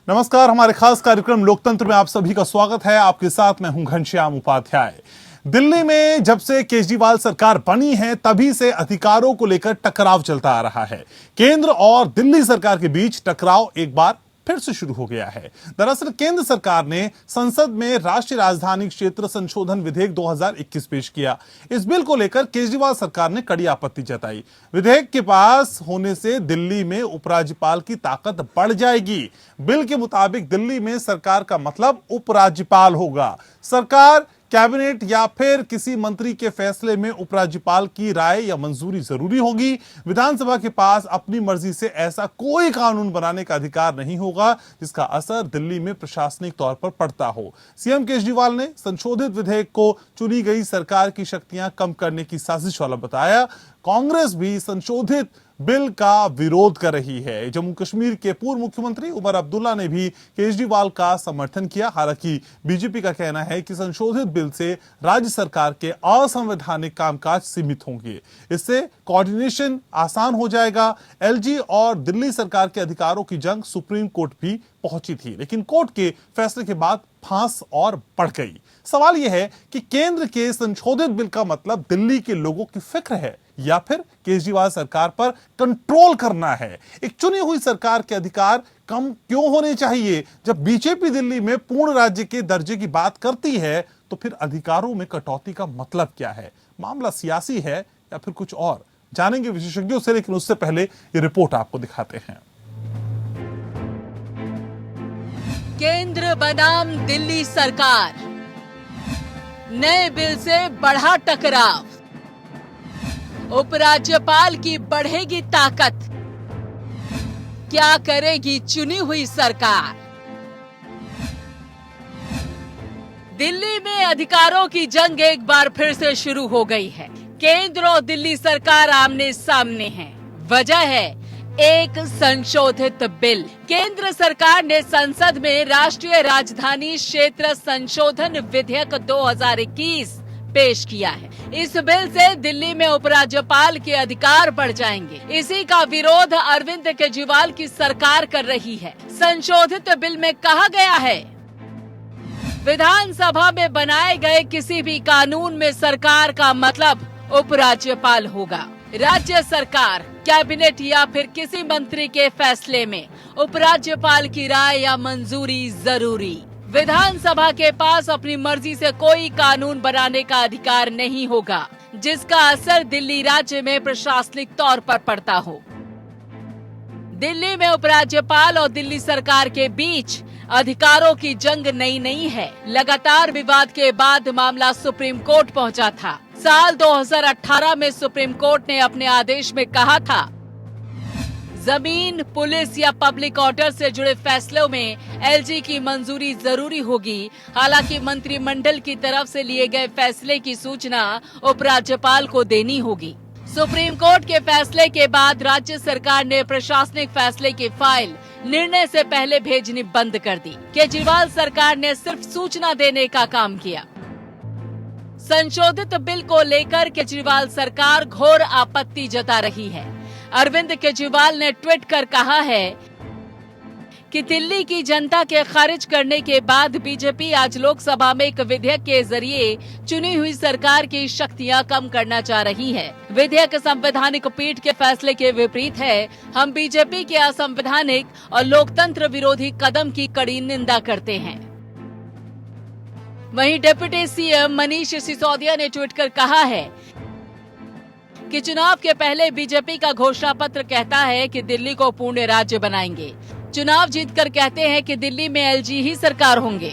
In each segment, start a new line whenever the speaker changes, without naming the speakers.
नमस्कार, हमारे खास कार्यक्रम लोकतंत्र में आप सभी का स्वागत है। आपके साथ मैं हूं घनश्याम उपाध्याय। दिल्ली में जब से केजरीवाल सरकार बनी है तभी से अधिकारों को लेकर टकराव चलता आ रहा है। केंद्र और दिल्ली सरकार के बीच टकराव एक बार फिर से शुरू हो गया है। दरअसल केंद्र सरकार ने संसद में राष्ट्रीय राजधानी क्षेत्र संशोधन विधेयक 2021 पेश किया। इस बिल को लेकर केजरीवाल सरकार ने कड़ी आपत्ति जताई। विधेयक के पास होने से दिल्ली में उपराज्यपाल की ताकत बढ़ जाएगी। बिल के मुताबिक दिल्ली में सरकार का मतलब उपराज्यपाल होगा। सरकार, कैबिनेट या फिर किसी मंत्री के फैसले में उपराज्यपाल की राय या मंजूरी जरूरी होगी। विधानसभा के पास अपनी मर्जी से ऐसा कोई कानून बनाने का अधिकार नहीं होगा जिसका असर दिल्ली में प्रशासनिक तौर पर पड़ता हो। सीएम केजरीवाल ने संशोधित विधेयक को चुनी गई सरकार की शक्तियां कम करने की साजिश वाला बताया। कांग्रेस भी संशोधित बिल का विरोध कर रही है। जम्मू कश्मीर के पूर्व मुख्यमंत्री उमर अब्दुल्ला ने भी केजरीवाल का समर्थन किया। हालांकि बीजेपी का कहना है कि संशोधित बिल से राज्य सरकार के असंवैधानिक कामकाज सीमित होंगे। इससे कोऑर्डिनेशन आसान हो जाएगा। एलजी और दिल्ली सरकार के अधिकारों की जंग सुप्रीम कोर्ट भी पहुंची थी, लेकिन कोर्ट के फैसले के बाद फांस और बढ़ गई। सवाल यह है कि केंद्र के संशोधित बिल का मतलब दिल्ली के लोगों की फिक्र है या फिर केजरीवाल सरकार पर कंट्रोल करना है। एक चुनी हुई सरकार के अधिकार कम क्यों होने चाहिए? जब बीजेपी दिल्ली में पूर्ण राज्य के दर्जे की बात करती है तो फिर अधिकारों में कटौती का मतलब क्या है? मामला सियासी है या फिर कुछ और? जानेंगे विशेषज्ञों से, लेकिन उससे पहले ये रिपोर्ट आपको दिखाते हैं।
केंद्र बनाम दिल्ली सरकार, नए बिल से बढ़ा टकराव, उपराज्यपाल की बढ़ेगी ताकत, क्या करेगी चुनी हुई सरकार? दिल्ली में अधिकारों की जंग एक बार फिर से शुरू हो गई है। केंद्र और दिल्ली सरकार आमने सामने हैं। वजह है एक संशोधित बिल। केंद्र सरकार ने संसद में राष्ट्रीय राजधानी क्षेत्र संशोधन विधेयक 2021 पेश किया है। इस बिल से दिल्ली में उपराज्यपाल के अधिकार बढ़ जाएंगे। इसी का विरोध अरविंद केजरीवाल की सरकार कर रही है। संशोधित बिल में कहा गया है, विधानसभा में बनाए गए किसी भी कानून में सरकार का मतलब उपराज्यपाल होगा। राज्य सरकार, कैबिनेट या फिर किसी मंत्री के फैसले में उपराज्यपाल की राय या मंजूरी जरूरी। विधानसभा के पास अपनी मर्जी से कोई कानून बनाने का अधिकार नहीं होगा जिसका असर दिल्ली राज्य में प्रशासनिक तौर पर पड़ता हो। दिल्ली में उपराज्यपाल और दिल्ली सरकार के बीच अधिकारों की जंग नई नहीं है। लगातार विवाद के बाद मामला सुप्रीम कोर्ट पहुंचा था। साल 2018 में सुप्रीम कोर्ट ने अपने आदेश में कहा था, जमीन, पुलिस या पब्लिक ऑर्डर से जुड़े फैसलों में एलजी की मंजूरी जरूरी होगी। हालांकि मंत्रिमंडल की तरफ से लिए गए फैसले की सूचना उपराज्यपाल को देनी होगी। सुप्रीम कोर्ट के फैसले के बाद राज्य सरकार ने प्रशासनिक फैसले की फाइल निर्णय से पहले भेजनी बंद कर दी। केजरीवाल सरकार ने सिर्फ सूचना देने का काम किया। संशोधित बिल को लेकर केजरीवाल सरकार घोर आपत्ति जता रही है। अरविंद केजरीवाल ने ट्वीट कर कहा है कि दिल्ली की जनता के खारिज करने के बाद बीजेपी आज लोकसभा में एक विधेयक के जरिए चुनी हुई सरकार की शक्तियां कम करना चाह रही है। विधेयक संवैधानिक पीठ के फैसले के विपरीत है। हम बीजेपी के असंवैधानिक और लोकतंत्र विरोधी कदम की कड़ी निंदा करते हैं। वहीं डिप्टी सीएम मनीष सिसोदिया ने ट्वीट कर कहा है कि चुनाव के पहले बीजेपी का घोषणा पत्र कहता है कि दिल्ली को पूर्ण राज्य बनाएंगे। चुनाव जीतकर कहते हैं कि दिल्ली में एलजी ही सरकार होंगे।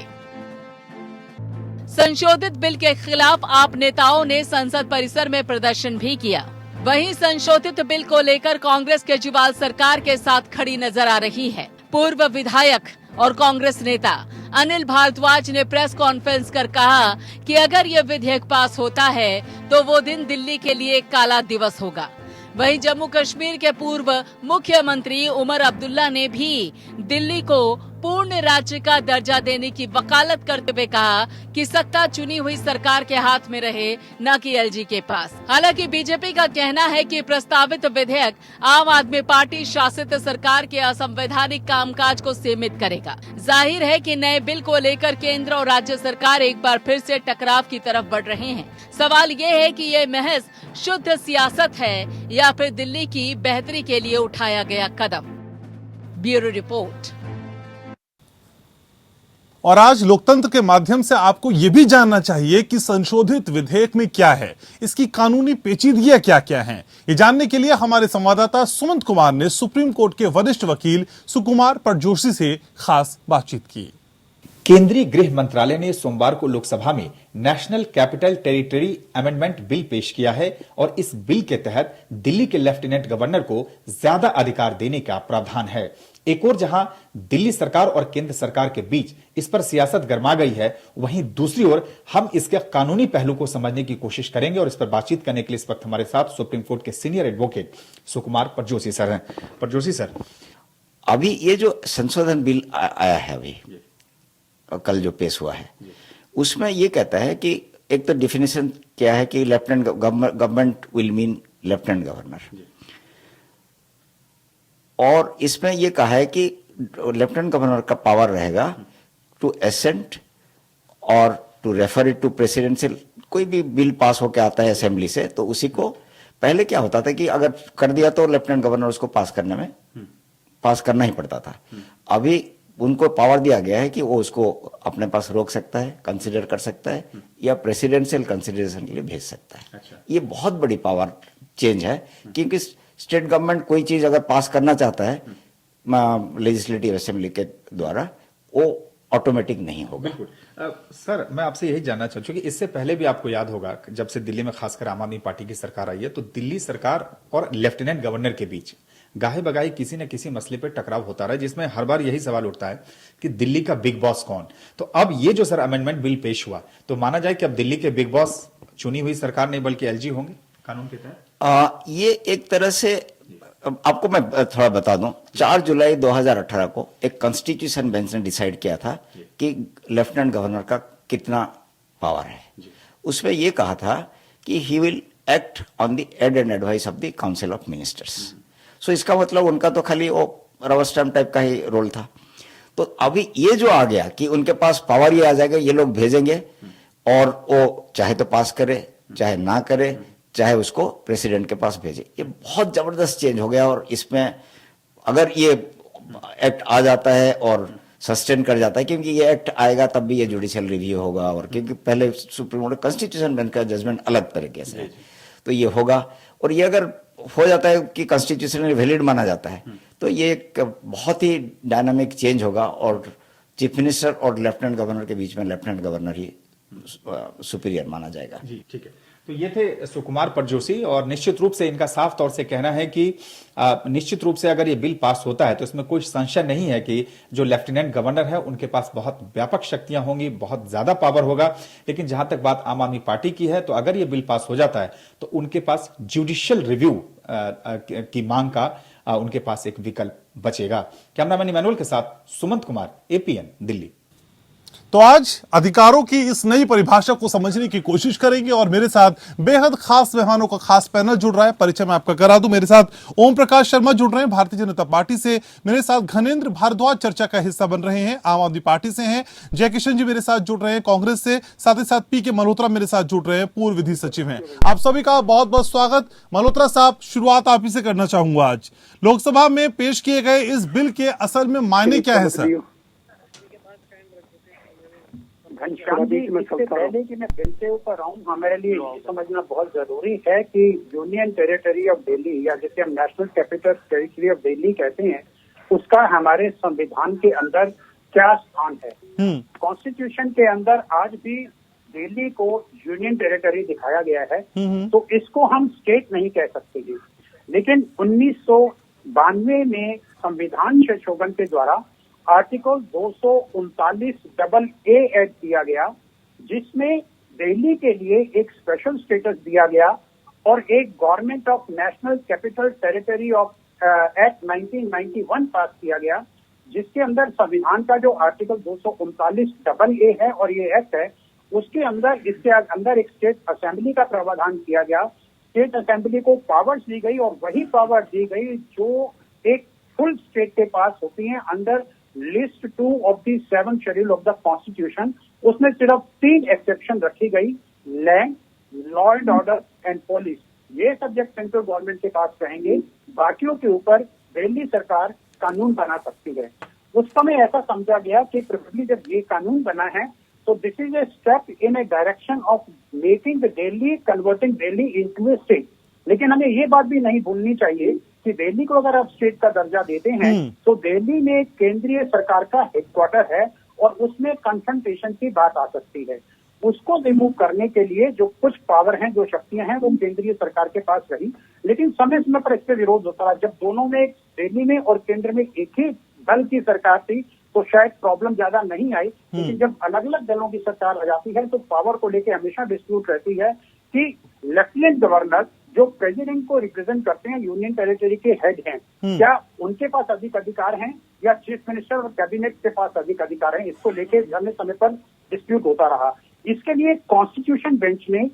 संशोधित बिल के खिलाफ आप नेताओं ने संसद परिसर में प्रदर्शन भी किया। वहीं संशोधित बिल को लेकर कांग्रेस केजरीवाल सरकार के साथ खड़ी नजर आ रही है। पूर्व विधायक और कांग्रेस नेता अनिल भारद्वाज ने प्रेस कॉन्फ्रेंस कर कहा कि अगर यह विधेयक पास होता है तो वो दिन दिल्ली के लिए एक काला दिवस होगा। वहीं जम्मू कश्मीर के पूर्व मुख्यमंत्री उमर अब्दुल्ला ने भी दिल्ली को पूर्ण राज्य का दर्जा देने की वकालत करते हुए कहा कि सत्ता चुनी हुई सरकार के हाथ में रहे, न कि एलजी के पास। हालांकि बीजेपी का कहना है कि प्रस्तावित विधेयक आम आदमी पार्टी शासित सरकार के असंवैधानिक कामकाज को सीमित करेगा। जाहिर है कि नए बिल को लेकर केंद्र और राज्य सरकार एक बार फिर से टकराव की तरफ बढ़ रहे हैं। सवाल ये है कि ये महज शुद्ध सियासत है या फिर दिल्ली की बेहतरी के लिए उठाया गया कदम। Bureau report.
और आज लोकतंत्र के माध्यम से आपको यह भी जानना चाहिए कि संशोधित विधेयक में क्या है, इसकी कानूनी पेचीदगियां क्या क्या हैं। ये जानने के लिए हमारे संवाददाता सुमंत कुमार ने सुप्रीम कोर्ट के वरिष्ठ वकील सुकुमार परजोशी से खास बातचीत की।
केंद्रीय गृह मंत्रालय ने सोमवार को लोकसभा में national capital territory amendment bill पेश किया है और इस बिल के तहत दिल्ली के लेफ्टिनेंट गवर्नर को ज्यादा अधिकार देने का प्रावधान है। एक और जहां दिल्ली सरकार और केंद्र सरकार के बीच इस पर सियासत गर्मा गई है, वहीं दूसरी ओर हम इसके कानूनी पहलू को समझने की कोशिश करेंगे और इस पर बातचीत करने के लिए इस वक्त हमारे साथ सुप्रीम कोर्ट के सीनियर एडवोकेट सुकुमार परजोशी सर हैं। परजोशी सर,
अभी ये जो संशोधन बिल आया है अभी कल जो पेश हुआ है, उसमें ये कहता है कि एक तो डिफिनेशन क्या है कि lieutenant government will mean lieutenant governor, और इसमें ये कहा है कि लेफ्टिनेंट गवर्नर का पावर रहेगा टू असेंट और to refer it to presidential. कोई भी बिल पास होकर आता है असेंबली से तो उसी को, पहले क्या होता था कि अगर कर दिया तो लेफ्टिनेंट गवर्नर उसको पास करना ही पड़ता था। अभी उनको पावर दिया गया है कि वो उसको अपने पास रोक सकता है, कंसीडर कर सकता है या प्रेसिडेंशियल कंसीडरेशन के लिए भेज सकता है।
अच्छा।
ये बहुत बड़ी पावर चेंज है, क्योंकि स्टेट गवर्नमेंट कोई चीज अगर पास करना चाहता है लेजिस्लेटिव असेंबली के द्वारा, वो ऑटोमेटिक नहीं होगा।
बिल्कुल। सर, मैं आपसे यही जानना चाहूँ कि इससे पहले भी आपको याद होगा जब से दिल्ली में खासकर आम आदमी पार्टी की सरकार आई है, तो दिल्ली सरकार और लेफ्टिनेंट गवर्नर के बीच गाहे बगाहे किसी न किसी मसले पर टकराव होता रहा, जिसमें हर बार यही सवाल उठता है कि दिल्ली का बिग बॉस कौन। तो अब ये जो सर अमेंडमेंट बिल पेश हुआ, तो माना जाए कि अब दिल्ली के बिग बॉस चुनी हुई सरकार नहीं बल्कि एलजी होंगे कानून के तहत।
ये एक तरह से आपको मैं थोड़ा बता दूं, 4 जुलाई 2018 को एक कॉन्स्टिट्यूशन बेंच ने डिसाइड किया था कि लेफ्टिनेंट गवर्नर का कितना पावर है। उसमें यह कहा था कि he will act on the aid and advice of the council of ministers. So इसका मतलब उनका तो खाली वो रबर स्टैम्प टाइप का ही रोल था। तो अभी ये जो आ गया कि उनके पास पावर ये आ जाएगा, ये लोग भेजेंगे और वो चाहे तो पास करे चाहे ना करे, चाहे उसको प्रेसिडेंट के पास भेजे। ये बहुत जबरदस्त चेंज हो गया, और इसमें अगर ये एक्ट आ जाता है और सस्टेन कर जाता है, क्योंकि ये एक्ट आएगा तब भी ये जुडिशियल रिव्यू होगा, और क्योंकि पहले सुप्रीम कोर्ट कॉन्स्टिट्यूशन बेंच का जजमेंट अलग तरीके से है, तो ये होगा। और ये अगर हो जाता है कि कॉन्स्टिट्यूशनली वैलिड माना जाता है, तो ये एक बहुत ही डायनामिक चेंज होगा, और चीफ मिनिस्टर और लेफ्टिनेंट गवर्नर के बीच में लेफ्टिनेंट गवर्नर ही सुपीरियर माना जाएगा।
जी, ठीक है। तो ये थे सुकुमार परजोशी, और निश्चित रूप से इनका साफ तौर से कहना है कि निश्चित रूप से अगर ये बिल पास होता है तो इसमें कोई संशय नहीं है कि जो लेफ्टिनेंट गवर्नर है उनके पास बहुत व्यापक शक्तियां होंगी, बहुत ज्यादा पावर होगा। लेकिन जहां तक बात आम आदमी पार्टी की है, तो अगर ये बिल पास हो जाता है तो उनके पास जुडिशियल रिव्यू की मांग का उनके पास एक विकल्प बचेगा। कैमरामैन इमैनुअल के साथ सुमंत कुमार, एपीएन दिल्ली।
तो आज अधिकारों की इस नई परिभाषा को समझने की कोशिश करेंगे, और मेरे साथ बेहद खास मेहमानों का खास पैनल जुड़ रहा है। परिचय मैं आपका करा दूं, मेरे साथ ओम प्रकाश शर्मा जुड़ रहे हैं भारतीय जनता पार्टी से, मेरे साथ घनेंद्र भारद्वाज चर्चा का हिस्सा बन रहे हैं, आम आदमी पार्टी से हैं, जयकिशन जी मेरे साथ जुड़ रहे हैं कांग्रेस से, साथ ही साथ पीके मल्होत्रा मेरे साथ जुड़ रहे हैं, पूर्व विधि सचिव हैं। आप सभी का बहुत बहुत स्वागत। मल्होत्रा साहब, शुरुआत आप ही से करना चाहूंगा। आज लोकसभा में पेश किए गए इस बिल के असल में मायने क्या है सर?
घनश्याम जी, इससे पहले कि मैं बिल के ऊपर आऊँ, हमारे लिए ये समझना बहुत जरूरी है कि यूनियन टेरिटरी ऑफ दिल्ली, या जिसे हम national capital territory of Delhi कहते हैं, उसका हमारे संविधान के अंदर क्या स्थान है। कॉन्स्टिट्यूशन के अंदर आज भी दिल्ली को यूनियन टेरिटरी दिखाया गया है, तो इसको हम स्टेट नहीं कह सकते हैं। लेकिन 1992 में संविधान संशोधन के द्वारा आर्टिकल 239AA ऐड किया गया, जिसमें दिल्ली के लिए एक स्पेशल स्टेटस दिया गया, और एक government of national capital territory of act 1991 पास किया गया, जिसके अंदर संविधान का जो आर्टिकल 239 है और ये एक्ट है, उसके अंदर इसके अंदर एक स्टेट असेंबली का प्रावधान किया गया। स्टेट असेंबली को पावर्स दी गई और वही पावर दी गई जो एक फुल स्टेट के पास होती हैं under list 2 of the 7th schedule of the constitution. उसमें सिर्फ 3 एक्सेप्शन रखी गई, land, law and order and police. ये सब्जेक्ट सेंट्रल गवर्नमेंट के पास रहेंगे, बाकियों के ऊपर दिल्ली सरकार कानून बना सकती है। उस समय ऐसा समझा गया कि प्रोबेबली जब ये कानून बना है तो this is a step in A direction of making the Delhi, converting Delhi into A state. लेकिन हमें ये बात भी नहीं भूलनी चाहिए कि दिल्ली को अगर आप स्टेट का दर्जा देते हैं तो दिल्ली में केंद्रीय सरकार का हेडक्वार्टर है और उसमें कन्फ्रंटेशन की बात आ सकती है। उसको रिमूव करने के लिए जो कुछ पावर हैं, जो शक्तियां हैं, वो केंद्रीय सरकार के पास रही। लेकिन समय समय पर इससे विरोध होता रहा। जब दोनों में, दिल्ली में और केंद्र में एक ही दल की सरकार थी तो शायद प्रॉब्लम ज्यादा नहीं आई। लेकिन जब अलग अलग दलों की सरकार आ जाती है तो पावर को लेकर हमेशा डिस्प्यूट रहती है कि लेफ्टिनेंट गवर्नर जो प्रेसिडेंट को रिप्रेजेंट करते हैं, यूनियन टेरिटरी के हेड हैं, क्या उनके पास अधिक अधिकार हैं या चीफ मिनिस्टर और कैबिनेट के पास अधिक अधिकार हैं? इसको लेकर समय समय पर डिस्प्यूट होता रहा। इसके लिए कॉन्स्टिट्यूशन बेंच ने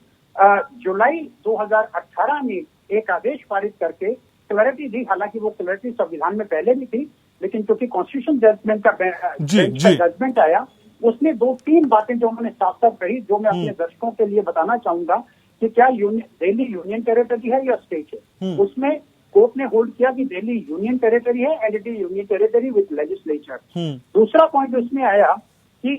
जुलाई 2018 में एक आदेश पारित करके क्लैरिटी दी। हालांकि वो क्लैरिटी संविधान में पहले भी थी, लेकिन क्योंकि कॉन्स्टिट्यूशन जजमेंट का जजमेंट आया, उसने 2-3 बातें जो उन्होंने साफ साफ कही, जो मैं अपने दर्शकों के लिए बताना चाहूंगा कि क्या दिल्ली यूनियन टेरिटरी है या स्टेट है। उसमें कोर्ट ने होल्ड किया कि दिल्ली यूनियन टेरिटरी है and it is union territory with legislature. दूसरा पॉइंट उसमें आया कि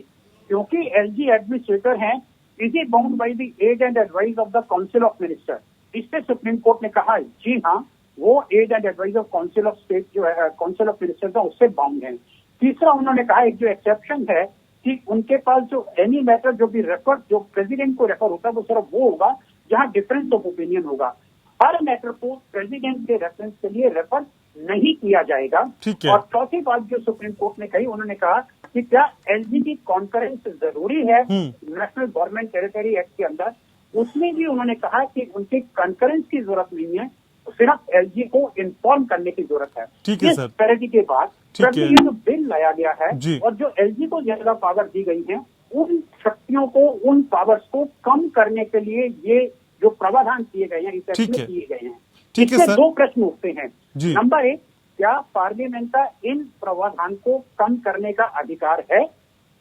क्योंकि एलजी एडमिनिस्ट्रेटर हैं, is he bound by the aid and advice of the council of minister. इससे सुप्रीम कोर्ट ने कहा जी हाँ, वो aid and advice of council of state जो है, काउंसिल ऑफ मिनिस्टर का, उससे बाउंड है। तीसरा उन्होंने कहा एक जो एक्सेप्शन है कि उनके पास जो एनी मैटर जो भी रेफर, जो प्रेसिडेंट को रेफर होता है वो सिर्फ वो होगा जहां डिफरेंस ऑफ ओपिनियन होगा। हर मैटर को प्रेसिडेंट के रेफरेंस के लिए रेफर नहीं किया जाएगा। और चौथी बात जो सुप्रीम कोर्ट ने कही, उन्होंने कहा कि क्या एलजी की कॉन्करेंस जरूरी है नेशनल गवर्नमेंट टेरिटरी एक्ट के अंदर। उसमें भी उन्होंने कहा कि उनकी कॉन्करेंस की जरूरत नहीं है, सिर्फ एलजी को इन्फॉर्म करने की जरूरत है। इस पैरिटी के बाद ये जो बिल लाया गया है और जो एलजी को ज्यादा पावर दी गई है, उन शक्तियों को, उन पावर्स को कम करने के लिए ये जो प्रावधान किए गए हैं, इस एक्ट में किए गए हैं। इससे 2 प्रश्न उठते हैं। नंबर 1, क्या पार्लियामेंट का इन प्रावधान को कम करने का अधिकार है?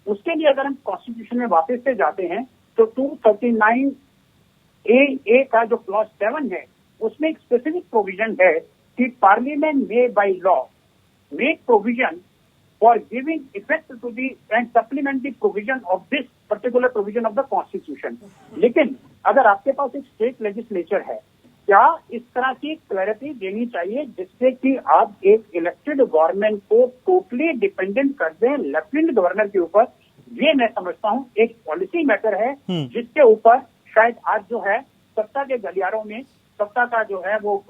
उसके लिए अगर हम कॉन्स्टिट्यूशन में वापस से जाते हैं तो 239 ए का जो क्लॉज 7 है, उसमें एक स्पेसिफिक प्रोविजन है कि parliament may by law make provision for giving effect to the and supplement the provision of this particular provision of the constitution. लेकिन अगर आपके पास एक स्टेट लेजिस्लेचर है, क्या इस तरह की क्लैरिटी देनी चाहिए जिससे कि आप एक इलेक्टेड गवर्नमेंट को टोटली डिपेंडेंट कर दें लेफ्टिनेंट गवर्नर के ऊपर? ये मैं समझता हूँ एक पॉलिसी मैटर है जिसके ऊपर शायद आज जो है सत्ता के गलियारों में सत्ता का जो है वो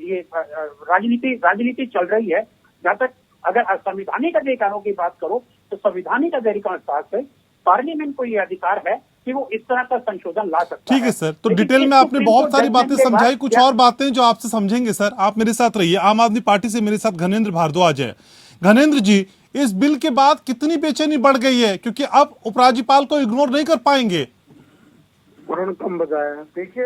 ये राजनीति चल रही है। जहां तक अगर संवैधानिक अधिकारों की बात करो तो संवैधानिक अधिकारों के पास पार्लियामेंट को ये अधिकार है कि वो इस तरह का संशोधन ला सकता है।
ठीक है सर, तो डिटेल में आपने बहुत सारी बातें समझाई, कुछ और बातें जो आपसे समझेंगे सर। आप मेरे साथ रहिए। आम आदमी पार्टी से मेरे साथ घनेंद्र भारद्वाज है। घनेंद्र जी, इस बिल के बाद कितनी बेचैनी बढ़ गई है, क्योंकि अब उपराज्यपाल को इग्नोर नहीं कर पाएंगे?
कम बजाया। देखिए,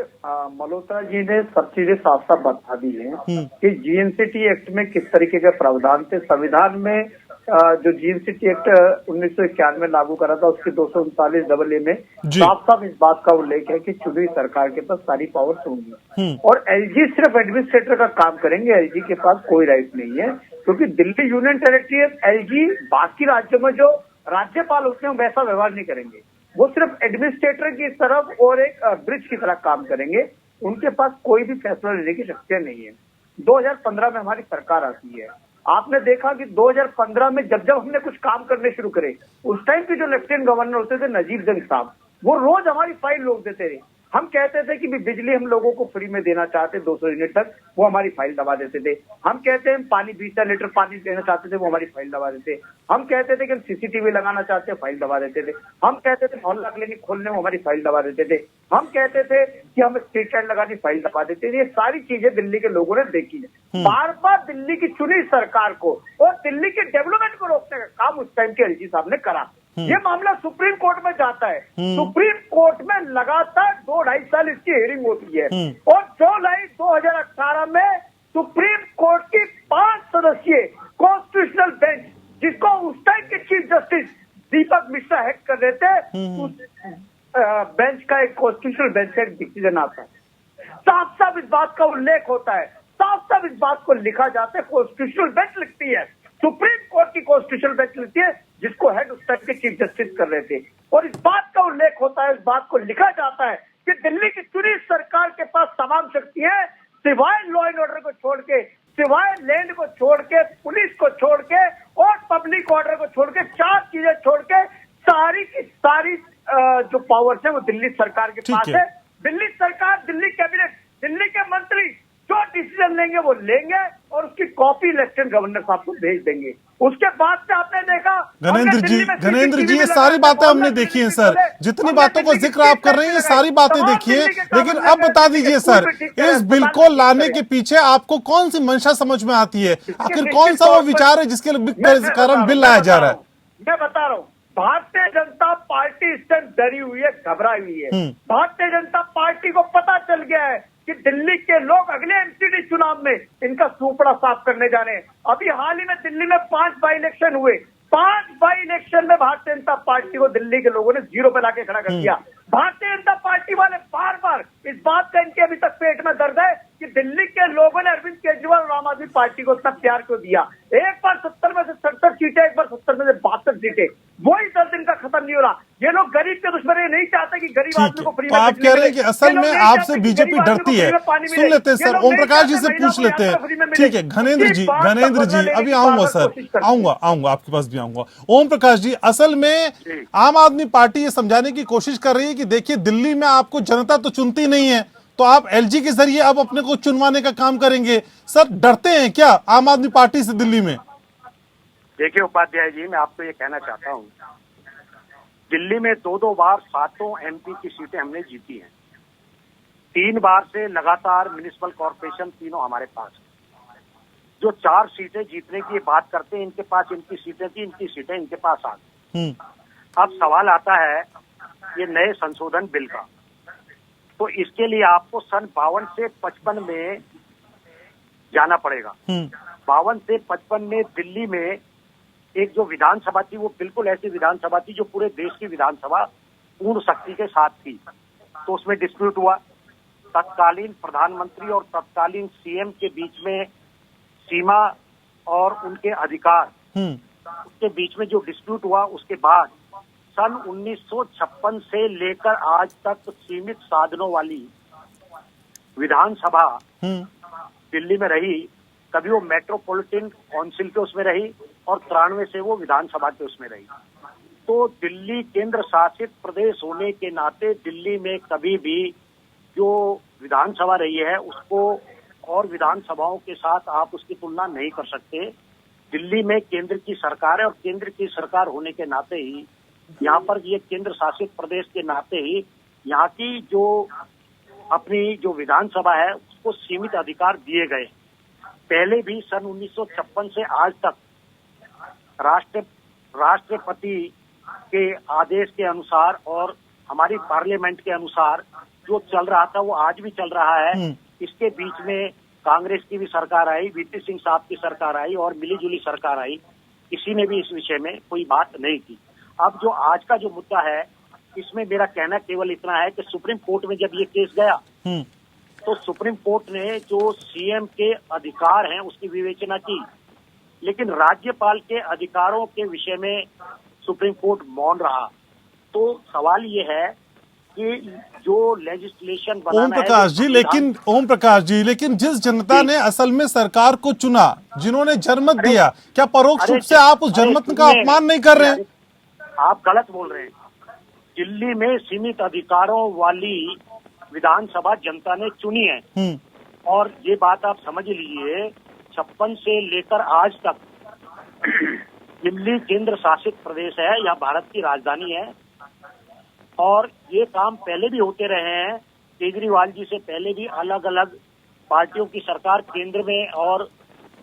मल्होत्रा जी ने सब चीजें साफ साफ बता दी हैं कि जीएनसीटी एक्ट में किस तरीके के प्रावधान थे। संविधान में जो जीएनसीटी एक्ट 1991 में लागू करा था, उसके 239 में साफ साफ इस बात का उल्लेख है कि चुनी सरकार के पास सारी पावर्स होंगी और एलजी सिर्फ एडमिनिस्ट्रेटर का काम करेंगे। एलजी के पास कोई राइट नहीं है, क्योंकि दिल्ली यूनियन टेरिटरी, एलजी बाकी राज्यों में जो राज्यपाल होते हैं वैसा व्यवहार नहीं करेंगे। वो सिर्फ एडमिनिस्ट्रेटर की तरफ और एक ब्रिज की तरह काम करेंगे। उनके पास कोई भी फैसला लेने की शक्तियां नहीं है। 2015 में हमारी सरकार आती है। आपने देखा कि 2015 में जब हमने कुछ काम करने शुरू करे, उस टाइम के जो लेफ्टिनेंट गवर्नर होते थे नजीर जंग साहब, वो रोज हमारी फाइल रोक देते थे। हम कहते थे कि भी बिजली हम लोगों को फ्री में देना चाहते 200 यूनिट तक, वो हमारी फाइल दबा देते थे। हम कहते हैं पानी 20 लीटर पानी देना चाहते थे, वो हमारी फाइल दबा देते। हम कहते थे कि हम सीसीटीवी लगाना चाहते हैं, फाइल दबा देते थे। हम कहते थे मोहल्ला क्लिनिक खोलने में, हमारी फाइल दबा देते थे। हम कहते थे कि हम स्ट्रीट लाइट लगानी, फाइल दबा देते थे। ये सारी चीजें दिल्ली के लोगों ने देखी है। बार बार दिल्ली की चुनी सरकार को और दिल्ली के डेवलपमेंट को रोकने का काम उस टाइम के एलजी साहब ने करा। ये मामला सुप्रीम कोर्ट में जाता है। सुप्रीम कोर्ट में लगातार 2-2.5 साल इसकी हियरिंग होती है और जुलाई 2018 में सुप्रीम कोर्ट की 5 सदस्यीय कॉन्स्टिट्यूशनल बेंच, जिसको उस टाइम के चीफ जस्टिस दीपक मिश्रा हेड कर रहे थे, उस बेंच का एक कॉन्स्टिट्यूशनल बेंच का एक डिसीजन आता है। साफ साफ इस बात का उल्लेख होता है, साफ साफ इस बात को लिखा जाता है। कॉन्स्टिट्यूशनल बेंच लिखती है, सुप्रीम कोर्ट की कॉन्स्टिट्यूशनल बेंच लिखती है, जिसको हेड उस टाइम के चीफ जस्टिस कर रहे थे। और इस बात का उल्लेख होता है, इस बात को लिखा जाता है कि दिल्ली की चुनी सरकार के पास तमाम शक्तियां, सिवाय लॉ एंड ऑर्डर को छोड़ के, सिवाय लैंड को छोड़ के, पुलिस को छोड़ के और पब्लिक ऑर्डर को छोड़ के, 4 चीजें छोड़ के सारी की सारी जो पावर्स है वो दिल्ली सरकार के पास है। दिल्ली सरकार, दिल्ली कैबिनेट, दिल्ली के मंत्री जो डिसीजन लेंगे वो लेंगे और उसकी कॉपी लेफ्टिनेंट गवर्नर साहब को भेज देंगे। उसके बाद से आपने देखा
गणेंद्र जी ये सारी बातें हमने देखी हैं सर, जितनी बातों का जिक्र आप कर रहे हैं ये सारी बातें देखिए, लेकिन अब बता दीजिए सर, इस बिल को लाने के पीछे आपको कौन सी मंशा समझ में आती है? आखिर कौन सा वो विचार है जिसके कारण बिल लाया जा रहा है?
मैं बता रहा हूँ, भारतीय जनता पार्टी इस टाइम डरी हुई है, घबराई हुई है। भारतीय जनता पार्टी को पता चल गया है कि दिल्ली के लोग अगले एमसीडी चुनाव में इनका सूपड़ा साफ करने जा रहे हैं। अभी हाल ही में दिल्ली में 5 बाई इलेक्शन हुए। 5 बाई इलेक्शन में भारतीय जनता पार्टी को दिल्ली के लोगों ने 0 पे लाके खड़ा कर दिया। भारतीय जनता पार्टी वाले बार बार इस बात का इनके अभी तक पेट में दर्द है कि दिल्ली के लोगों ने अरविंद केजरीवाल और आम आदमी पार्टी को इतना प्यार क्यों दिया। एक बार 70 में से 67 सीटें, एक बार 70 में से 62 सीटें, वही दर्द इनका खत्म नहीं हो रहा। ये लोग गरीब के दुश्मन नहीं चाहते कि गरीब आदमी को फ्री में।
आप कह रहे हैं कि असल में आपसे बीजेपी डरती है। सुन लेते हैं सर, ओम प्रकाश जी से पूछ लेते हैं। ठीक है घनेंद्र जी अभी आऊंगा सर, आऊंगा आपके पास भी आऊंगा। ओम प्रकाश जी, असल में आम आदमी पार्टी ये समझाने की कोशिश कर रही है कि देखिए दिल्ली में आपको जनता तो चुनती नहीं है, तो आप एलजी के जरिए अब अपने को चुनवाने का काम करेंगे। सर डरते हैं क्या आम आदमी पार्टी से दिल्ली में?
देखिए उपाध्याय जी, मैं आपको ये कहना चाहता हूँ, दिल्ली में 2-2 बार 7 एमपी की सीटें हमने जीती हैं। 3 बार से लगातार म्युनिसिपल कॉर्पोरेशन तीनों हमारे पास। जो 4 सीटें जीतने की बात करते हैं, इनके पास इनकी सीटें थी, इनकी सीटें इनके पास आ गई। अब सवाल आता है ये नए संशोधन बिल का, तो इसके लिए आपको सन 52 से 55 में जाना पड़ेगा। 52 से 55 में दिल्ली में एक जो विधानसभा थी वो बिल्कुल ऐसी विधानसभा थी जो पूरे देश की विधानसभा पूर्ण शक्ति के साथ थी। तो उसमें डिस्प्यूट हुआ, तत्कालीन प्रधानमंत्री और तत्कालीन सीएम के बीच में सीमा और उनके अधिकार, उसके बीच में जो डिस्प्यूट हुआ, उसके बाद सन 1956 से लेकर आज तक सीमित साधनों वाली विधानसभा दिल्ली में रही। कभी वो मेट्रोपॉलिटन काउंसिल के उसमें रही और 93 से वो विधानसभा के उसमें रही। तो दिल्ली केंद्र शासित प्रदेश होने के नाते दिल्ली में कभी भी जो विधानसभा रही है उसको और विधानसभाओं के साथ आप उसकी तुलना नहीं कर सकते। दिल्ली में केंद्र की सरकार है और केंद्र की सरकार होने के नाते ही यहाँ पर ये केंद्र शासित प्रदेश के नाते ही यहाँ की जो अपनी जो विधानसभा है उसको सीमित अधिकार दिए गए। पहले भी सन 1956 से आज तक राष्ट्रपति के आदेश के अनुसार और हमारी पार्लियामेंट के अनुसार जो चल रहा था वो आज भी चल रहा है। इसके बीच में कांग्रेस की भी सरकार आई, वीपी सिंह साहब की सरकार आई और मिलीजुली सरकार आई, किसी ने भी इस विषय में कोई बात नहीं की। अब जो आज का जो मुद्दा है इसमें मेरा कहना केवल इतना है कि सुप्रीम कोर्ट में जब ये केस गया तो सुप्रीम कोर्ट ने जो सीएम के अधिकार हैं उसकी विवेचना की, लेकिन राज्यपाल के अधिकारों के विषय में सुप्रीम कोर्ट मौन रहा। तो सवाल ये है कि जो लेजिस्लेशन बनाना
ओम प्रकाश जी, लेकिन जिस जनता ने असल में सरकार को चुना, जिन्होंने जनमत दिया, क्या परोक्ष रूप से आप उस जनमत का अपमान नहीं कर रहे हैं?
आप गलत बोल रहे हैं। दिल्ली में सीमित अधिकारों वाली विधानसभा जनता ने चुनी है। और ये बात आप समझ लीजिए, 56 से लेकर आज तक दिल्ली केंद्र शासित प्रदेश है या भारत की राजधानी है, और ये काम पहले भी होते रहे हैं। केजरीवाल जी से पहले भी अलग अलग पार्टियों की सरकार केंद्र में और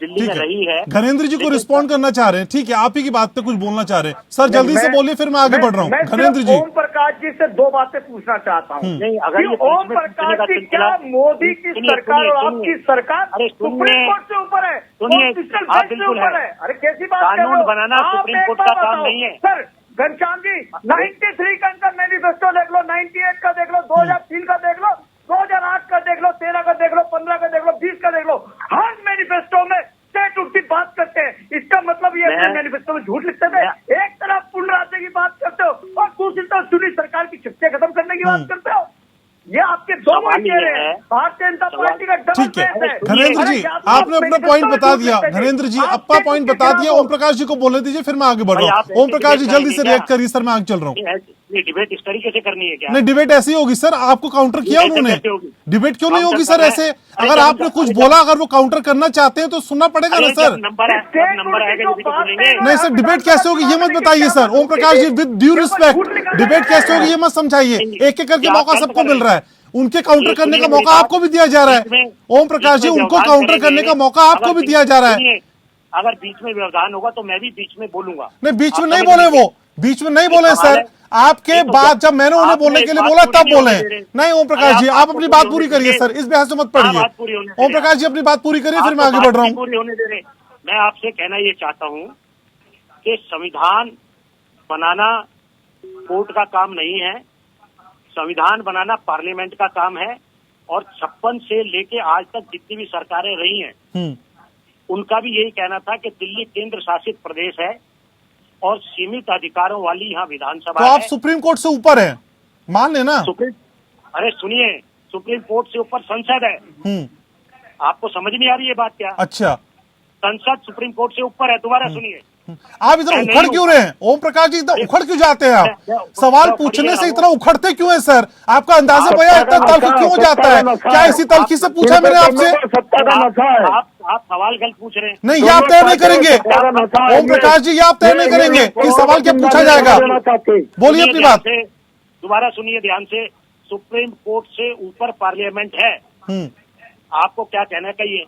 दिल्ली में रही है।
घनेंद्र जी को रिस्पॉन्ड करना चाह रहे हैं, ठीक है, आप ही की बात पे कुछ बोलना चाह रहे हैं सर, जल्दी से बोलिए, फिर मैं आगे बढ़ रहा हूँ। घनेंद्र जी,
ओम प्रकाश जी से दो बातें पूछना चाहता हूँ।
नहीं, अगर
ओम प्रकाश जी, क्या मोदी की सरकार और आपकी सरकार सुप्रीम कोर्ट से ऊपर है?
बिल्कुल है।
अरे कैसी बात कर रहे हो?
कानून बनाना सुप्रीम कोर्ट का काम नहीं है
सर। घनश्याम जी, 93 का इनका मैनिफेस्टो देख लो, 98 का देख लो, 2003 का देख लो, 2008 का देख लो, 13 का देख लो, 15 का देख लो, 20 का देख लो। हर मैनिफेस्टो में स्टेट की बात करते हैं। इसका मतलब ये मैनिफेस्टो में झूठ लिखते थे। एक तरफ पूर्ण राज्य की बात करते हो और दूसरी तरफ सुनी सरकार की शक्तियां खत्म करने की बात करते हो। ये आपके दोनों चेहरे हैं। भारतीय जनता पार्टी का डबल
ठीक है।
फेस है।
घनेंद्र जी, आपने अपना पॉइंट बता दिया। घनेंद्र जी, अपना पॉइंट बता दिया। ओम प्रकाश जी को बोलने दीजिए, फिर मैं आगे बढ़ रहा हूँ। ओम प्रकाश जी जल्दी से रिएक्ट करिए सर, मैं आगे चल रहा हूँ।
डिबेट इस तरीके से करनी है क्या?
नहीं, डिबेट ऐसी होगी सर, आपको काउंटर किया उन्होंने। डिबेट क्यों नहीं होगी सर ऐसे? अगर आपने कुछ बोला, अगर वो काउंटर करना चाहते हैं तो सुनना पड़ेगा ना सर।
नंबर आएगा
नहीं सर, डिबेट कैसे होगी ये मत बताइए sir. Om Prakash ji, with due respect, debate कैसे होगी ये मत समझाइए। एक एक करके मौका सबको मिल रहा है, उनके काउंटर करने का मौका आपको भी दिया जा रहा है। ओम प्रकाश जी, उनको काउंटर करने का मौका आपको भी दिया जा रहा है।
अगर बीच में व्यवधान होगा तो मैं भी बीच में बोलूंगा।
नहीं, बीच में नहीं बोले, वो बीच में नहीं बोले सर। आपके बाद जब मैंने उन्हें बोलने के लिए बोला तब बोले। नहीं ओम प्रकाश जी, आप अपनी बात पूरी करिए सर, इस बहस में मत पड़िए। ओम प्रकाश जी अपनी बात पूरी करिए, फिर मैं आगे बढ़ रहा हूँ।
पूरी होने दे रहे। मैं आपसे कहना ये चाहता हूँ कि संविधान बनाना कोर्ट का काम नहीं है, संविधान बनाना पार्लियामेंट का काम है। और 56 से लेके आज तक जितनी भी सरकारें रही हैं उनका भी यही कहना था कि दिल्ली केंद्र शासित प्रदेश है और सीमित अधिकारों वाली यहाँ विधानसभा
तो आप
है।
सुप्रीम कोर्ट से ऊपर हैं, मान लेना।
अरे सुनिए, सुप्रीम कोर्ट से ऊपर संसद है। आपको समझ नहीं आ रही है बात क्या?
अच्छा,
संसद सुप्रीम कोर्ट से ऊपर है। दोबारा सुनिए,
आप इतना उखड़ क्यों रहे हैं? ओम प्रकाश जी, इतना उखड़ क्यों जाते हैं आप? सवाल पूछने से इतना उखड़ते क्यों हैं सर? आपका अंदाजा भैया इतना तल्ख क्यों हो जाता है? क्या इसी तल्खी से पूछा मैंने आपसे?
आप सवाल गलत पूछ रहे हैं।
नहीं, ये आप तय नहीं करेंगे ओम प्रकाश जी, ये आप तय नहीं करेंगे कि सवाल क्या पूछा जाएगा। बोलिए अपनी बात।
दोबारा सुनिए ध्यान से। सुप्रीम कोर्ट से ऊपर पार्लियामेंट है। आपको क्या कहना चाहिए?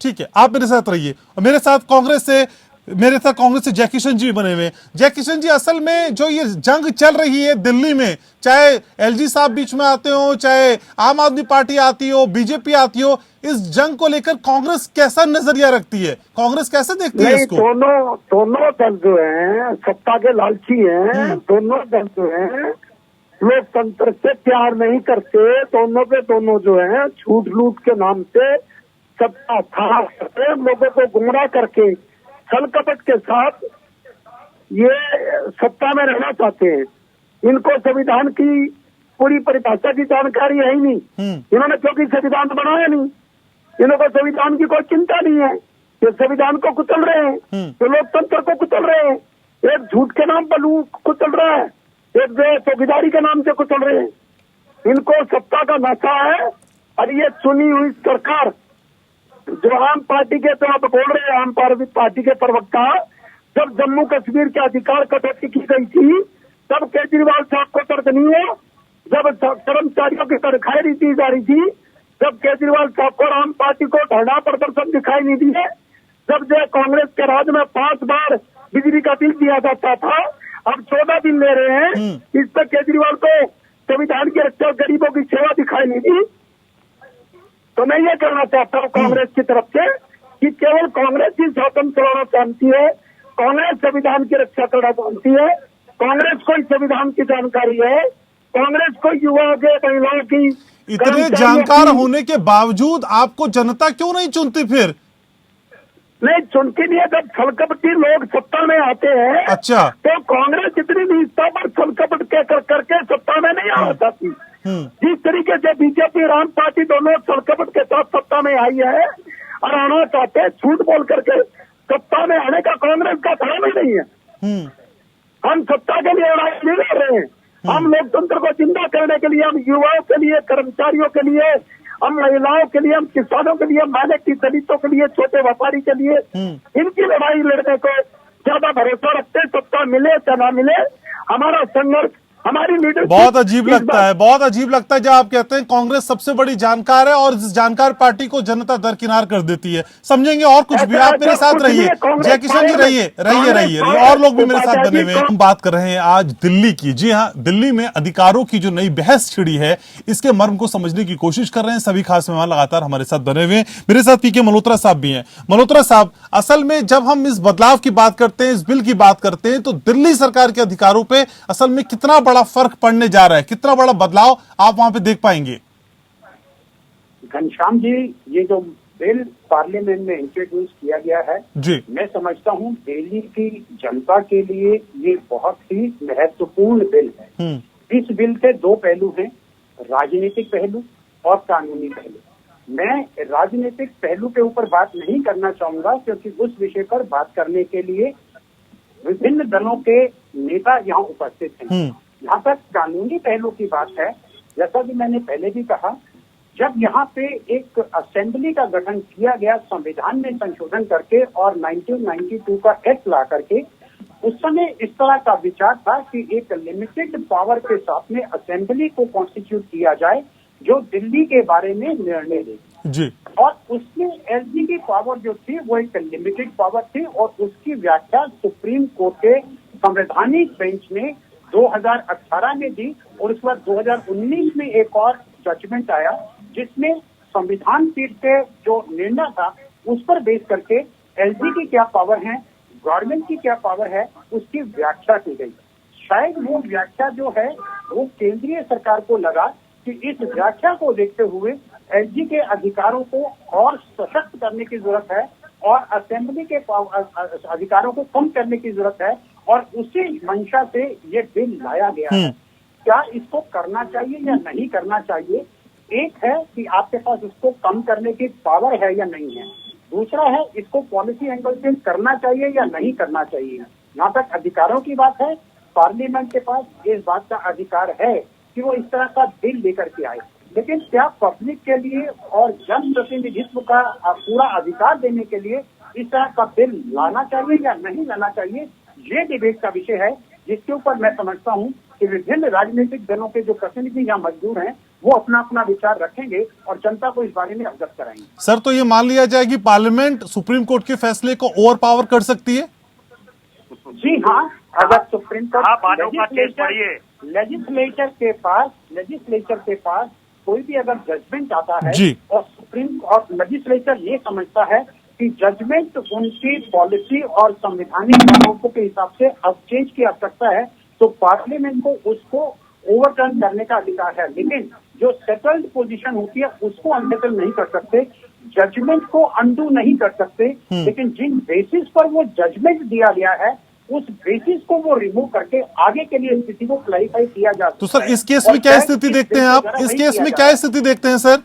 ठीक है, आप मेरे साथ रहिए। और मेरे साथ कांग्रेस से जय किशन जी बने हुए। जय किशन जी, असल में जो ये जंग चल रही है दिल्ली में, चाहे एलजी साहब बीच में आते हो, चाहे आम आदमी पार्टी आती हो, बीजेपी आती हो, इस जंग को लेकर कांग्रेस कैसा नजरिया रखती है? कांग्रेस कैसे देखती है इसको?
दोनों दल जो हैं सत्ता के लालची हैं। दोनों दल जो हैं लोकतंत्र से प्यार नहीं करते। दोनों के दोनों जो हैं झूठ लूट के नाम से सत्ता था करके लोगों को गुमराह करके छल कपट के साथ ये सत्ता में रहना चाहते हैं। इनको संविधान की पूरी परिभाषा की जानकारी है ही नहीं। इन्होंने क्योंकि संविधान बनाया नहीं, इनको संविधान की कोई चिंता नहीं है। ये संविधान को कुचल रहे हैं, ये लोकतंत्र को कुचल रहे हैं। एक झूठ के नाम पर कुचल रहा है, एक जो चौकीदारी के नाम से कुचल रहे हैं। इनको सत्ता का नशा है। और ये चुनी हुई सरकार जो आम पार्टी के, तो आप बोल रहे हैं आम पार्टी के प्रवक्ता, जब जम्मू कश्मीर के अधिकार कटौती की गई थी तब केजरीवाल साहब को तर्क नहीं है। जब कर्मचारियों की तनख्वाहें दी जा रही थी जब केजरीवाल साहब को आम पार्टी को धरना प्रदर्शन दिखाई नहीं दिए। जब जो कांग्रेस के राज में 5 बार बिजली का बिल दिया जाता था, अब 14 दिन ले रहे हैं। इस पर केजरीवाल को संविधान की रक्षा, गरीबों की सेवा दिखाई नहीं दी। तो मैं ये कहना चाहता हूँ कांग्रेस की तरफ से कि केवल कांग्रेस ही स्वतंत्र होना चाहती है, कांग्रेस संविधान की रक्षा करना चाहती है, कांग्रेस को संविधान की जानकारी है, कांग्रेस को युवा के, महिलाओं की।
इतने जानकार होने के बावजूद आपको जनता क्यों नहीं चुनती? फिर
नहीं चुनती नहीं है। जब छलकपटी लोग सत्ता में आते हैं,
अच्छा,
तो कांग्रेस इतनी निष्ठा पर छलकपट करके सत्ता में नहीं आना चाहती। जिस तरीके से बीजेपी और आम पार्टी दोनों छलकपट के साथ सत्ता में आई है और आना चाहते हैं, झूठ बोल करके सत्ता में आने का कांग्रेस का धर्म ही नहीं है। हम सत्ता के लिए लड़ाई नहीं लड़ रहे हैं,
हम लोकतंत्र को जिंदा करने के लिए, हम युवाओं के लिए, कर्मचारियों के लिए, हम महिलाओं के लिए, हम किसानों के लिए, मानक की दलितों के लिए, छोटे व्यापारी के लिए इनकी लड़ाई लड़ने को ज्यादा भरोसा रखते। सत्ता मिले या ना मिले, हमारा संघर्ष, हमारी लीडरशिप।
बहुत अजीब लगता है, बहुत अजीब लगता है जब आप कहते हैं कांग्रेस सबसे बड़ी जानकार है और इस जानकार पार्टी को जनता दरकिनार कर देती है। समझेंगे और कुछ भी, आप मेरे साथ रहिए, जय किशन जी रहिए और लोग भी मेरे साथ बने हुए हैं। हम बात कर रहे हैं आज दिल्ली की। जी हाँ, दिल्ली में अधिकारों की जो नई बहस छिड़ी है, इसके मर्म को समझने की कोशिश कर रहे हैं सभी खास मेहमान लगातार हमारे साथ बने हुए हैं। मेरे साथ पीके मल्होत्रा साहब भी हैं। मल्होत्रा साहब, असल में जब हम इस बदलाव की बात करते हैं, इस बिल की बात करते हैं, तो दिल्ली सरकार के अधिकारों पे असल में कितना बड़ा फर्क पड़ने जा रहा है, कितना बड़ा बदलाव आप वहां पे देख पाएंगे?
घनश्याम जी, ये जो बिल पार्लियामेंट में इंट्रोड्यूस किया गया है
जी,
मैं समझता हूँ दिल्ली की जनता के लिए ये बहुत ही महत्वपूर्ण बिल है। इस बिल के दो पहलू हैं, राजनीतिक पहलू और कानूनी पहलू। मैं राजनीतिक पहलू के ऊपर बात नहीं करना चाहूंगा क्योंकि उस विषय पर बात करने के लिए विभिन्न दलों के नेता यहाँ उपस्थित हैं। जहाँ तक कानूनी पहलू की बात है, जैसा कि मैंने पहले भी कहा, जब यहाँ पे एक असेंबली का गठन किया गया संविधान में संशोधन करके और 1992 का एक्ट ला करके, उस समय इस तरह का विचार था कि एक लिमिटेड पावर के साथ में असेंबली को कॉन्स्टिट्यूट किया जाए जो दिल्ली के बारे में निर्णय ले
जी,
और उसमें एलजी की पावर जो थी वो एक लिमिटेड पावर थी और उसकी व्याख्या सुप्रीम कोर्ट के संवैधानिक बेंच ने 2018 में दी और उसके बाद 2019 में एक और जजमेंट आया जिसमें संविधान पीठ के जो निर्णय था उस पर बेस करके एलजी की क्या पावर है, गवर्नमेंट की क्या पावर है, उसकी व्याख्या की गई। शायद वो व्याख्या जो है वो केंद्रीय सरकार को लगा कि इस व्याख्या को देखते हुए एलजी के अधिकारों को और सशक्त करने की जरूरत है और असेंबली के अधिकारों को कम करने की जरूरत है और उसी मंशा से ये बिल लाया गया है। क्या इसको करना चाहिए या नहीं करना चाहिए? एक है कि आपके पास इसको कम करने की पावर है या नहीं है, दूसरा है इसको पॉलिसी एंगल से करना चाहिए या नहीं करना चाहिए। यहाँ तक अधिकारों की बात है, पार्लियामेंट के पास इस बात का अधिकार है कि वो इस तरह का बिल लेकर के आए, लेकिन क्या पब्लिक के लिए और जनप्रतिनिधित्व का पूरा अधिकार देने के लिए इस तरह का बिल लाना चाहिए या नहीं लाना चाहिए, ये डिबेट का विषय है जिसके ऊपर मैं समझता हूँ कि विभिन्न राजनीतिक दलों के जो प्रतिनिधि यहाँ मजदूर हैं वो अपना अपना विचार रखेंगे और जनता को इस बारे में अवगत कराएंगे।
सर, तो ये मान लिया जाए कि पार्लियामेंट सुप्रीम कोर्ट के फैसले को ओवर पावर कर सकती है?
जी हाँ, अगर सुप्रीम कोर्ट लेजिस्लेचर के पास कोई भी अगर जजमेंट आता है और सुप्रीम और लेजिस्लेचर ये समझता है कि जजमेंट उनकी पॉलिसी और संवैधानिक कानूनों के हिसाब से अब चेंज की आवश्यकता है तो पार्लियामेंट को उसको ओवरटर्न करने का अधिकार है, लेकिन जो सेटल्ड पोजीशन होती है उसको अनसेटल नहीं कर सकते, जजमेंट को अंडू नहीं कर सकते, लेकिन जिन बेसिस पर वो जजमेंट दिया गया है उस बेसिस को वो रिमूव करके आगे के लिए स्थिति को क्लैरिफाई किया जा सकता है।
तो सर, इस केस में क्या स्थिति देखते हैं आप? इस केस में क्या स्थिति देखते हैं सर?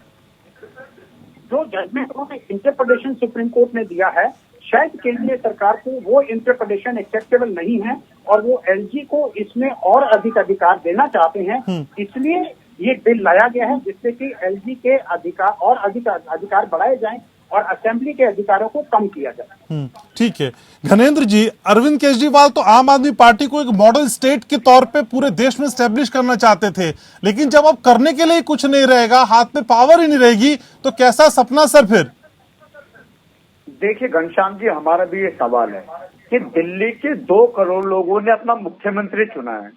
जो जजमेंट उन्होंने इंटरप्रिटेशन सुप्रीम कोर्ट ने दिया है, शायद केंद्रीय सरकार को वो इंटरप्रिटेशन एक्सेप्टेबल नहीं है और वो एलजी को इसमें और अधिक अधिकार देना चाहते हैं, इसलिए ये बिल लाया गया है जिससे कि एलजी के अधिकार और अधिक अधिकार बढ़ाए जाएं और असेंबली के अधिकारों को कम किया जाए।
ठीक है घनेंद्र जी, अरविंद केजरीवाल तो आम आदमी पार्टी को एक मॉडल स्टेट के तौर पे पूरे देश में स्टैब्लिश करना चाहते थे, लेकिन जब अब करने के लिए कुछ नहीं रहेगा, हाथ में पावर ही नहीं रहेगी, तो कैसा सपना सर फिर?
देखिए घनश्याम जी, हमारा भी ये सवाल है कि दिल्ली के 2 करोड़ लोगों ने अपना मुख्यमंत्री चुना है।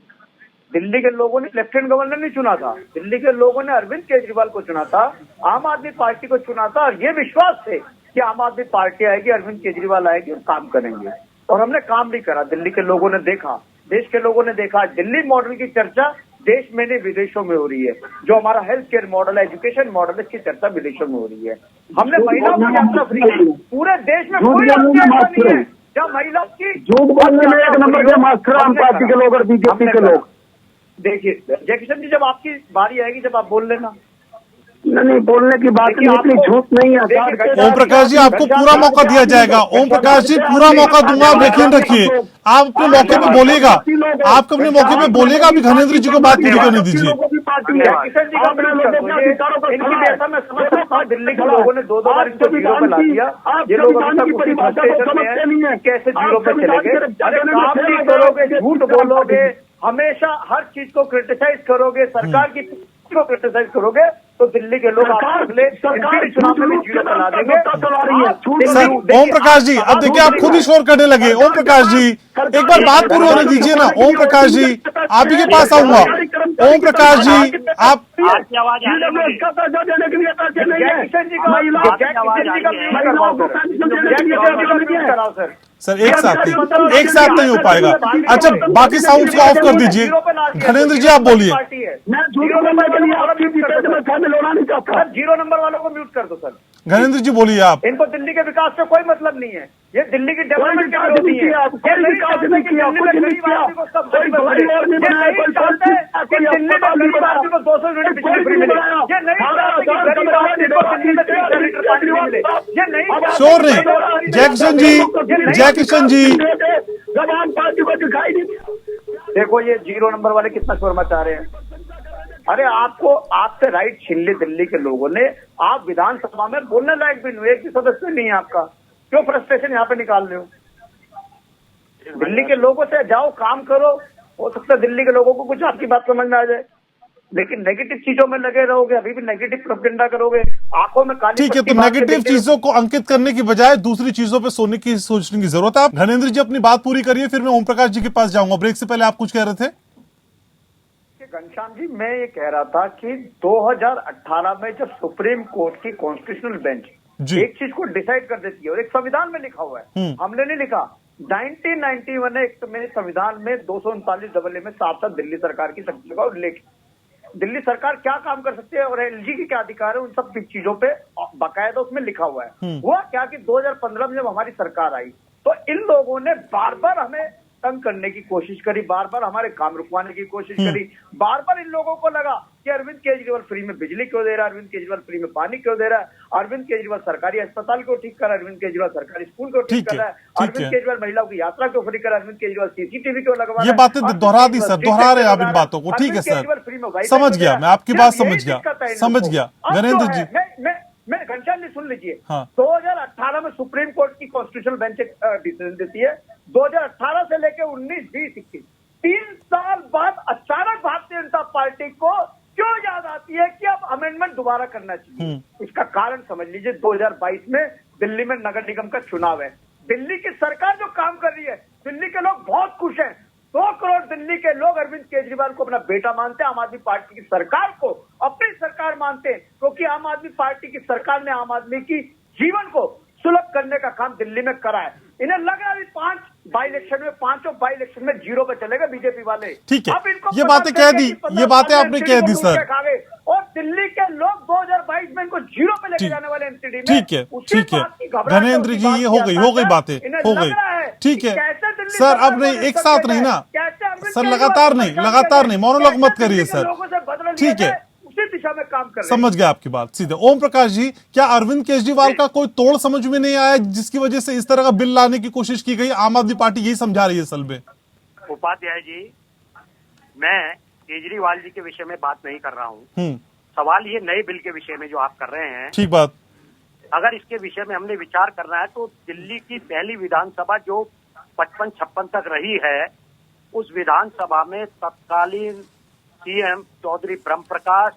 दिल्ली के लोगों ने लेफ्टिनेंट गवर्नर नहीं चुना था, दिल्ली के लोगों ने अरविंद केजरीवाल को चुना था, आम आदमी पार्टी को चुना था और ये विश्वास थे कि आम आदमी पार्टी आएगी, अरविंद केजरीवाल आएगी और काम करेंगे। और हमने काम भी करा, दिल्ली के लोगों ने देखा, देश के लोगों ने देखा। दिल्ली मॉडल की चर्चा देश में नहीं विदेशों में हो रही है। जो हमारा हेल्थ केयर मॉडल है, एजुकेशन मॉडल है, इसकी चर्चा विदेशों में हो रही है। हमने महिलाओं की यात्रा फ्री की, पूरे देश में कोई यात्रा नहीं है जब महिलाओं की
झूठ बोलने में एक नंबर के मास्टर आम पार्टी के लोग और बीजेपी के लोग।
देखिए जय किशन जी, जब आपकी बारी आएगी जब आप बोल लेना। नहीं, बोलने की बात नहीं, इतनी झूठ नहीं है।
ओम प्रकाश जी, आपको पूरा मौका दिया जाएगा। ओम प्रकाश जी, पूरा मौका दूंगा, आप यकीन रखिए। आप अपने मौके पे बोलिएगा, आप अपने मौके पे बोलिएगा। अभी घनेंद्र जी को बात पूरी करने दीजिए।
दिल्ली के लोगों ने 2-2 बार इनको जीरो पे ला दिया। ये लोग कैसे जीरो पे चले गए? अरे काम नहीं करोगे, झूठ बोलोगे, हमेशा हर चीज को क्रिटिसाइज करोगे, सरकार की को क्रिटिसाइज करोगे तो दिल्ली के लोग अगले चुनाव में जीरो बना देंगे।
सर, ओम प्रकाश जी, अब देखिए आप खुद ही शोर करने लगे। ओम प्रकाश जी, एक बार बात पूरी होने दीजिए ना। ओम प्रकाश जी, आप ही के पास आऊंगा। ओम प्रकाश जी, आप
आपकी आवाज
सर एक साथ नहीं हो पाएगा। अच्छा, बाकी साउंड्स को ऑफ कर दीजिए। घनेंद्र जी, आप बोलिए।
जीरो नंबर वालों को म्यूट कर दो सर।
घनेंद्र जी बोलिए आप।
इनको दिल्ली के विकास से कोई मतलब नहीं है। ये दिल्ली की डेवलपमेंट की विरोधी है। दिल्ली में गरीब आदमी को 200 यूनिट बिजली फ्री मिले। ये नहीं
शोर नहीं। जयकिशन जी, जयकिशन जी,
जवान पार्टी को दिखाई नहीं। देखो ये जीरो नंबर वाले कितना शोर मचा रहे हैं। अरे आपसे राइट छीन ली दिल्ली के लोगों ने। आप विधानसभा में बोलने लायक भी नहीं, एक भी सदस्य नहीं है आपका। क्यों फ्रस्ट्रेशन यहाँ पे निकाल रहे हो? दिल्ली के लोगों से जाओ, काम करो। हो सकता है दिल्ली के लोगों को कुछ आपकी बात समझ में आ जाए, लेकिन नेगेटिव चीजों में लगे रहोगे, अभी भी नेगेटिव प्रोपेगेंडा करोगे, आंखों में काली।
ठीक है, तो नेगेटिव चीजों को अंकित करने की बजाय दूसरी चीजों पे सोचने की जरूरत है। आप घनेंद्र जी अपनी बात पूरी करिए, फिर मैं ओम प्रकाश जी के पास जाऊंगा। ब्रेक से पहले आप कुछ कह रहे थे।
घनश्याम जी, मैं ये कह रहा था कि 2018 में जब सुप्रीम कोर्ट की कॉन्स्टिट्यूशनल बेंच एक चीज को डिसाइड कर देती है, और एक संविधान में लिखा हुआ है, हमने नहीं लिखा, 1991 एक्ट में संविधान में 239 में साफ दिल्ली सरकार की शक्तियों का उल्लेख। दिल्ली सरकार क्या काम कर सकती है और एलजी के क्या अधिकार है, उन सब चीजों पे बाकायदा उसमें लिखा हुआ है। हुआ क्या कि 2015 में जब हमारी सरकार आई तो इन लोगों ने बार बार हमें तंग करने की कोशिश करी, बार बार हमारे काम रुकवाने की कोशिश करी। बार बार इन लोगों को लगा कि अरविंद केजरीवाल फ्री में बिजली क्यों दे रहा है, अरविंद केजरीवाल फ्री में पानी क्यों दे रहा है, अरविंद केजरीवाल सरकारी अस्पताल को ठीक कर रहा है, अरविंद केजरीवाल सरकारी स्कूल को ठीक कर रहा है, अरविंद केजरीवाल महिलाओं की यात्रा क्यों फ्री कर रहा है, अरविंद केजरीवाल सीसीटीवी क्यों लगवा रहा है।
ये बातें दोहरा दी सर, दोहरा रहे आप इन बातों को। ठीक है सर, समझ गया मैं, आपकी बात समझ गया। घनेंद्र जी,
मैं घनश्याम जी सुन लीजिए।
हाँ।
2018 में सुप्रीम कोर्ट की कॉन्स्टिट्यूशनल बेंच एक डिसीजन देती है। 2018 से लेकर 19, 20, 21 3 साल बाद अचानक भारतीय जनता पार्टी को क्यों याद आती है कि अब अमेंडमेंट दोबारा करना चाहिए। इसका कारण समझ लीजिए, 2022 में दिल्ली में नगर निगम का चुनाव है। दिल्ली की सरकार जो काम कर रही है, दिल्ली के लोग बहुत खुश हैं। 2 करोड़ दिल्ली के लोग अरविंद केजरीवाल को अपना बेटा मानते हैं, आम आदमी पार्टी की सरकार को अपनी सरकार मानते हैं, क्योंकि आम आदमी पार्टी की सरकार ने आम आदमी की जीवन को सुलभ करने का काम दिल्ली में करा है। इन्हें लग रहा है 5 बाई इलेक्शन में, 5 बाई इलेक्शन में जीरो पे चलेगा बीजेपी वाले।
ठीक है,
अब इनको
ये बातें कह दी, ये बातें आपने कह दी सर।
और दिल्ली के लोग 2022 में इनको जीरो पे लेके जाने वाले एनसीडी में।
ठीक है घनेंद्र जी, ये हो गई बातें, हो गई। ठीक है सर, अब नहीं, एक साथ नहीं ना सर, लगातार नहीं, मोनोलॉग मत करिए सर। ठीक है,
उसी दिशा में काम कर रहे हैं।
समझ गया आपकी बात सीधे। ओम प्रकाश जी, क्या अरविंद केजरीवाल का कोई तोड़ समझ में नहीं आया जिसकी वजह से इस तरह का बिल लाने की कोशिश की गई? आम आदमी पार्टी यही समझा रही है असल में।
उपाध्याय जी, मैं केजरीवाल जी के विषय में बात नहीं कर रहा हूँ। सवाल ये नए बिल के विषय में जो आप कर रहे हैं।
ठीक बात।
अगर इसके विषय में हमने विचार करना है तो दिल्ली की पहली विधानसभा जो 55-56 तक रही है, उस विधानसभा में तत्कालीन सीएम चौधरी ब्रह्म प्रकाश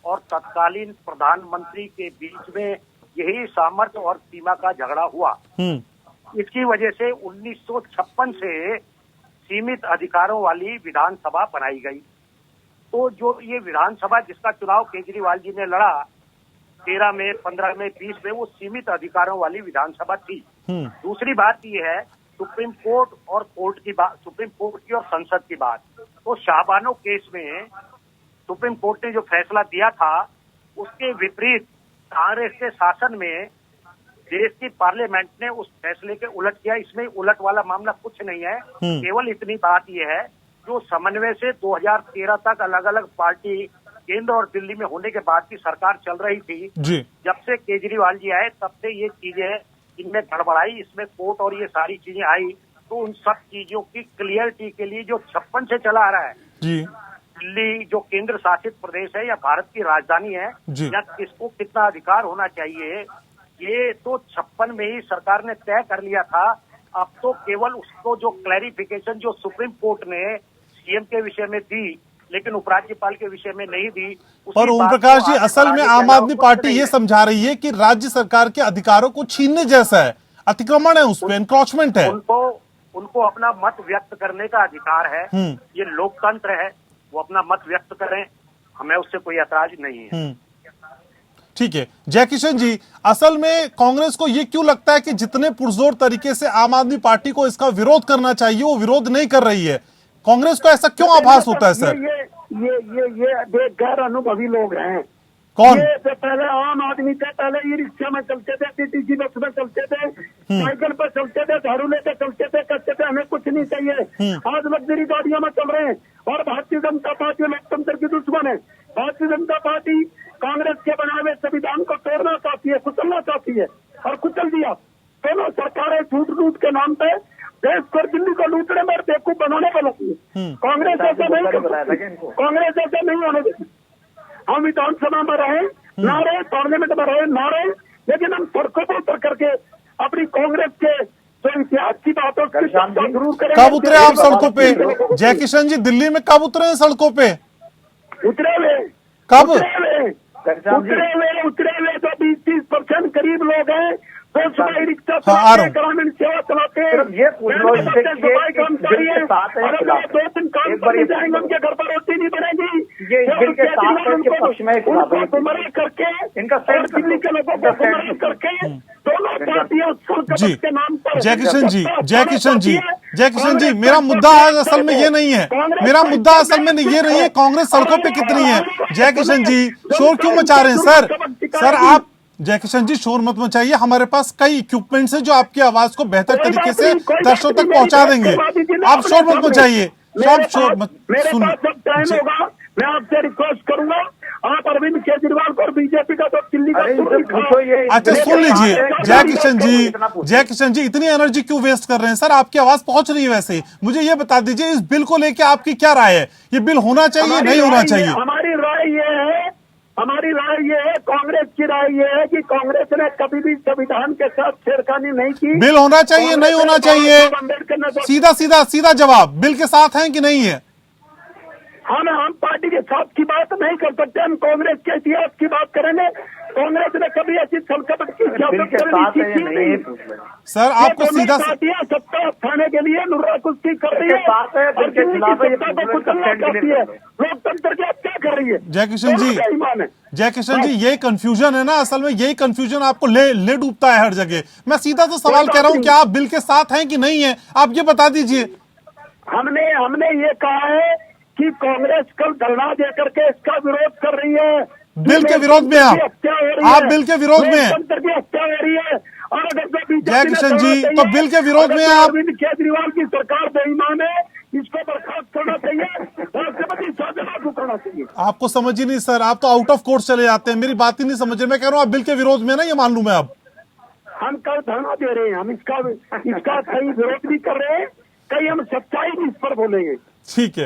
और तत्कालीन प्रधानमंत्री के बीच में यही सामर्थ्य और सीमा का झगड़ा हुआ। इसकी वजह से 1956 से सीमित अधिकारों वाली विधानसभा बनाई गई। तो जो ये विधानसभा जिसका चुनाव केजरीवाल जी ने लड़ा 13 में, 15 में, 20 में, वो सीमित अधिकारों वाली विधानसभा थी। दूसरी बात ये है, सुप्रीम कोर्ट और कोर्ट की बात, सुप्रीम कोर्ट की और संसद की बात। तो शाहबानो केस में सुप्रीम कोर्ट ने जो फैसला दिया था उसके विपरीत कांग्रेस के शासन में देश की पार्लियामेंट ने उस फैसले के उलट किया। इसमें उलट वाला मामला कुछ नहीं है, केवल इतनी बात यह है, जो समन्वय से 2013 तक अलग अलग पार्टी केंद्र और दिल्ली में होने के बाद की सरकार चल रही थी
जी।
जब से केजरीवाल जी आए तब से ये चीजें इनमें गड़बड़ाई, इसमें कोर्ट और ये सारी चीजें आई, तो उन सब चीजों की क्लियरिटी के लिए जो 56 से चला आ रहा है
जी।
दिल्ली जो केंद्र शासित प्रदेश है या भारत की राजधानी है
जी।
या किसको कितना अधिकार होना चाहिए, ये तो 56 में ही सरकार ने तय कर लिया था। अब तो केवल उसको जो क्लैरिफिकेशन जो सुप्रीम कोर्ट ने सीएम के विषय में दी लेकिन उपराज्यपाल के विषय में नहीं दी।
और ओम प्रकाश जी, असल में आम आदमी पार्टी ये समझा रही है कि राज्य सरकार के अधिकारों को छीनने जैसा है, अतिक्रमण है, उस पर एनक्रोचमेंट है।
उनको अपना मत व्यक्त करने का अधिकार है, ये लोकतंत्र है, वो अपना मत व्यक्त करें, हमें उससे कोई ऐतराज नहीं है।
ठीक है जयकिशन जी, असल में कांग्रेस को ये क्यों लगता है कि जितने पुरजोर तरीके से आम आदमी पार्टी को इसका विरोध करना चाहिए वो विरोध नहीं कर रही है? कांग्रेस को ऐसा क्यों आभास होता है सर?
ये गैर अनुभवी लोग हैं।
कौन?
ये पहले आम आदमी थे, पहले ई रिक्शा में चलते थे, टीटीसी बस में चलते थे, साइकिल पर चलते थे, झाड़ू लेकर चलते थे, कहते थे हमें कुछ नहीं चाहिए। आज लग्जरी गाड़ियों में चल रहे हैं और भारतीय जनता पार्टी लोकतंत्र की दुश्मन है। भारतीय जनता पार्टी कांग्रेस के बनाए हुए संविधान को तोड़ना चाहती है, कुचलना चाहती है और कुचल दिया। दोनों सरकारें झूठ लूट के नाम पे देश को, दिल्ली को लूटने में बेवकूफ बनाने पर लगी। कांग्रेस ऐसा नहीं कर सकती, कांग्रेस ऐसा नहीं होने देगी। हम विधानसभा में रहे ना रहे, पार्लियामेंट में रहे ना रहे, लेकिन हम सड़कों पर उतर करके अपनी कांग्रेस के जो इतिहास की बातों का जरूर करेंगे।
कब उतरे आप सड़कों पे जयकिशन जी? दिल्ली में कब उतरे हैं सड़कों पे?
उतरे हुए
कब?
उतरे हुए जो 20-30% करीब लोग हैं, तो सफाई रिक्शा
हाँ,
ग्रामीण सेवा चलाते हैं,
ये पूछ लो इससे
सफाई कर्मचारी है, दो दिन काम पर जाएंगे, उनके घर पर रोटी नहीं बनेगी।
ये बिल के साथ है कि पक्ष में
गुमराह करके
इनका
दिल्ली के लोगों को गुमराह करके दोनों पार्टियां
जी।
के नाम पर
जयकिशन जी, जयकिशन जी, जयकिशन जी, मेरा मुद्दा आज असल में ये नहीं है, मेरा मुद्दा असल में ये नहीं है कांग्रेस सड़कों पे कितनी है। जयकिशन जी शोर क्यों मचा रहे हैं सर आप? जयकिशन जी शोर मत मचाइए, हमारे पास कई इक्विपमेंट्स हैं जो आपकी आवाज को बेहतर तरीके से दर्शकों तक पहुंचा देंगे। आप शोर मत मचाइए, सब शोर मत सुनिए।
मैं आपसे रिक्वेस्ट करूंगा, आप अरविंद केजरीवाल को और बीजेपी का तो दिल्ली का
अच्छा सुन लीजिए जयकिशन जी इतनी एनर्जी क्यों वेस्ट कर रहे हैं सर? आपकी आवाज पहुंच रही है वैसे ही। मुझे ये बता दीजिए इस बिल को लेके आपकी क्या राय है? ये बिल होना चाहिए नहीं होना चाहिए?
हमारी राय ये है, कांग्रेस की राय ये है कि कांग्रेस ने कभी भी संविधान के साथ छेड़खानी नहीं की।
बिल होना चाहिए नहीं होना चाहिए? सीधा जवाब, बिल के साथ हैं कि नहीं है?
हम पार्टी के साथ की बात नहीं कर सकते, हम कांग्रेस के इतिहास की बात करेंगे। कांग्रेस ने कभी ऐसी छलकपट की
सर आपको सीधा
पार्टियां सत्ता थाने के लिए नुर्रा कुश्ती कर रही है और सत्ता को कुचलना चाहती है, लोकतंत्र की हत्या कर रही है।
जयकिशन जी यही कंफ्यूजन है ना, असल में यही कंफ्यूजन आपको ले डूबता है हर जगह। मैं सीधा तो सवाल कह रहा हूँ कि आप बिल के साथ हैं कि नहीं है, आप ये बता दीजिए।
हमने ये कहा है कि कांग्रेस कल धरना देकर के इसका विरोध कर रही है।
बिल के विरोध में आप बिल के विरोध में हैं?
की हत्या हो रही है और अगर
जयकिशन जी तो बिल के विरोध में आप?
अरविंद केजरीवाल की सरकार बेईमान है, इसको बर्खास्त करना चाहिए, राष्ट्रपति शासन लागू करना चाहिए।
आपको समझ ही नहीं सर, आप तो आउट ऑफ कोर्ट चले जाते हैं, मेरी बात ही नहीं समझ रहे। मैं कह रहा हूँ आप बिल के विरोध में ना, ये मान लूं मैं अब।
हम कल धरना दे रहे हैं, हम इसका कहीं विरोध भी कर रहे हैं, कहीं हम सच्चाई भी इस पर बोलेंगे।
ठीक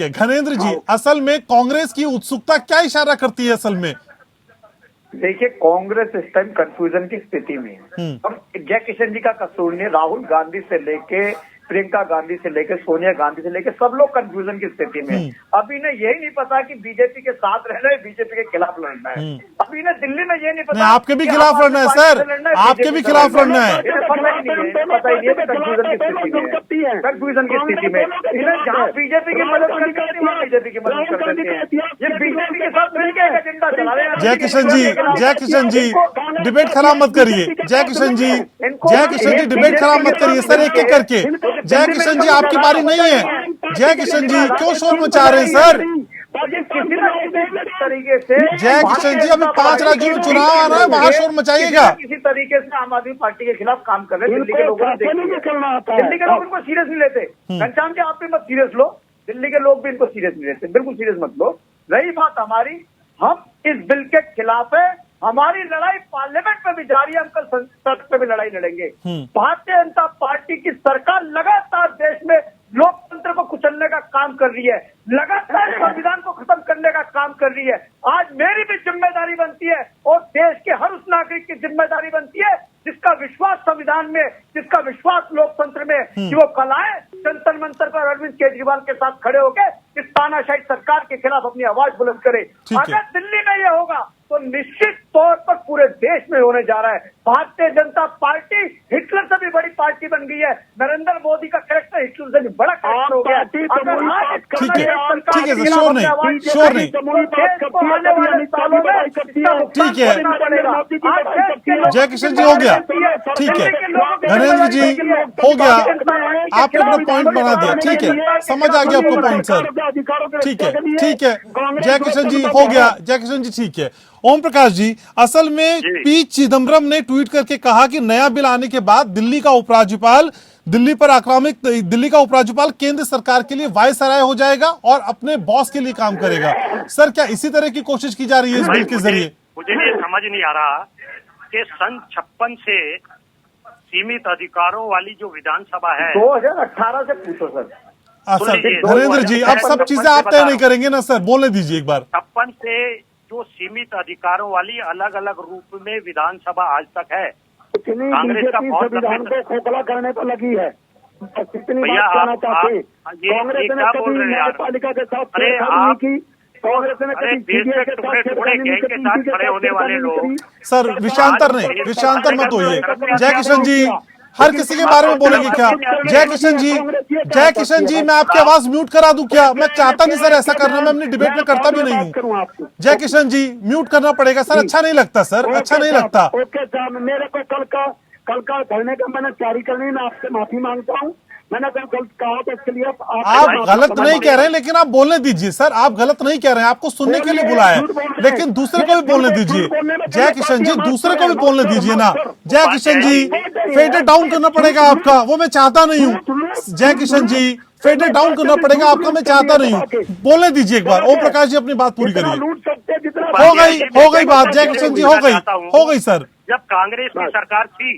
है घनेंद्र जी, असल में कांग्रेस की उत्सुकता क्या इशारा करती है असल में?
देखिए कांग्रेस इस टाइम कंफ्यूजन की स्थिति में है। अब जयकिशन जी का कसूर नहीं, राहुल गांधी से लेके प्रियंका गांधी से लेकर सोनिया गांधी से लेकर सब लोग कंफ्यूजन की स्थिति में। अभी इन्हें यही नहीं पता कि बीजेपी के साथ रहना है, बीजेपी के खिलाफ लड़ना है। अभी इन्हें दिल्ली में ये नहीं पता
आपके भी खिलाफ लड़ना है सर, आपके भी खिलाफ लड़ना है।
पता ही नहीं है, पता ही नहीं है कंफ्यूजन की स्थिति में, कंफ्यूजन की स्थिति में इन्हें जहाँ बीजेपी की मदद करनी है वहाँ बीजेपी की मदद कर देते हैं। ये बीजेपी के साथ मिलकर एजेंडा चला रहे हैं।
जयकिशन जी डिबेट खराब मत करिए। जयकिशन जी डिबेट खराब मत करिए सर, एक एक करके। जयकिशन जी आपकी बारी नहीं है। जयकिशन जी क्यों शोर मचा रहे हैं सर?
तरीके से
जयकिशन जी अभी 5 राज्यों में चुनाव आ रहा है, वहां शोर मचाइएगा।
किसी तरीके से आम आदमी पार्टी के खिलाफ काम कर रहे हैं। दिल्ली के लोग दिल्ली के लोग इनको सीरियस नहीं लेते। घनश्याम जी आप भी मत सीरियस लो, दिल्ली के लोग भी इनको सीरियस नहीं लेते, बिल्कुल सीरियस मत लो। रही बात हमारी, हम इस बिल के खिलाफ है, हमारी लड़ाई पार्लियामेंट में भी जारी है, हम कल संसद पे भी लड़ाई लड़ेंगे। भारतीय जनता पार्टी की सरकार लगातार देश में लोकतंत्र को कुचलने का काम कर रही है, लगातार संविधान को खत्म करने का काम कर रही है। आज मेरी भी जिम्मेदारी बनती है और देश के हर उस नागरिक की जिम्मेदारी बनती है जिसका विश्वास संविधान में, जिसका विश्वास लोकतंत्र में, कि वो कल आए जंतर मंतर पर अरविंद केजरीवाल के साथ खड़े होकर इस तानाशाही सरकार के खिलाफ अपनी आवाज बुलंद करे। अगर दिल्ली में ये होगा तो निश्चित तौर पर पूरे देश में होने जा रहा है। भारतीय जनता पार्टी हिटलर से भी बड़ी पार्टी बन गई है। नरेंद्र मोदी का कैरेक्टर हिटलर से भी बड़ा कैरेक्टर हो गया।
ठीक है, शोर नहीं। ठीक है जय किशन जी, हो गया, ठीक है धनेंद्र जी, हो गया, आपने अपना पॉइंट बना दिया, ठीक है, समझ आ गया आपको पॉइंट सर, ठीक है जय किशन जी, हो गया जय किशन जी, ठीक है। ओम प्रकाश जी, असल में पी चिदम्बरम ने ट्वीट करके कहा कि नया बिल आने के बाद दिल्ली का उपराज्यपाल दिल्ली का उपराज्यपाल केंद्र सरकार के लिए वायसराय हो जाएगा और अपने बॉस के लिए काम करेगा। सर, क्या इसी तरह की कोशिश की जा रही है इस बिल के जरिए?
मुझे ये समझ नहीं आ रहा कि सन 56 से सीमित अधिकारों वाली जो विधानसभा है,
2018 से पूछो सर।
सर धनेंद्र जी, अब सब चीजें आप तय नहीं करेंगे ना सर, बोलने दीजिए एक बार।
56 से जो सीमित अधिकारों वाली अलग अलग रूप में विधानसभा आज तक है, कांग्रेस का बहुत
संविधान को खोखला करने पर लगी है।
भैया आप ये क्या बोल रहे हैं यार?
पालिका के साथ
अरे आप
कांग्रेस ने
देश के टुकड़े टुकड़े गैंग के साथ खड़े होने वाले लोग।
सर विषयांतर मत होइए। जय किशन जी, हर किसी के बारे में बोलेंगे क्या? जय किशन जी, मैं आपकी आवाज म्यूट करा दूं क्या? मैं चाहता नहीं सर ऐसा करना, मैं अपनी डिबेट में करता भी नहीं हूँ। जय किशन जी, म्यूट करना पड़ेगा सर, अच्छा नहीं लगता सर, अच्छा नहीं लगता।
ओके सर, मेरे को कल का धरने का मैंने जारी करनी, मैं आपसे माफी मांगता हूँ। मैंने कल गलत कहा तो इसके लिए
आप गलत नहीं कह रहे हैं, लेकिन आप बोलने दीजिए सर, आप गलत नहीं कह रहे हैं, आपको सुनने के लिए बुलाया है, लेकिन दूसरे को भी बोलने दीजिए। जय किशन जी, दूसरे को भी बोलने दीजिए ना। जय किशन जी, फेडेड डाउन करना पड़ेगा आपका, वो मैं चाहता नहीं हूँ। जय किशन जी, फेडेड डाउन करना पड़ेगा आपका, मैं चाहता नहीं हूँ, बोलने दीजिए एक बार। ओम प्रकाश जी, अपनी बात पूरी करिए। हो गई बात जय किशन जी, हो गई सर।
जब कांग्रेस की सरकार थी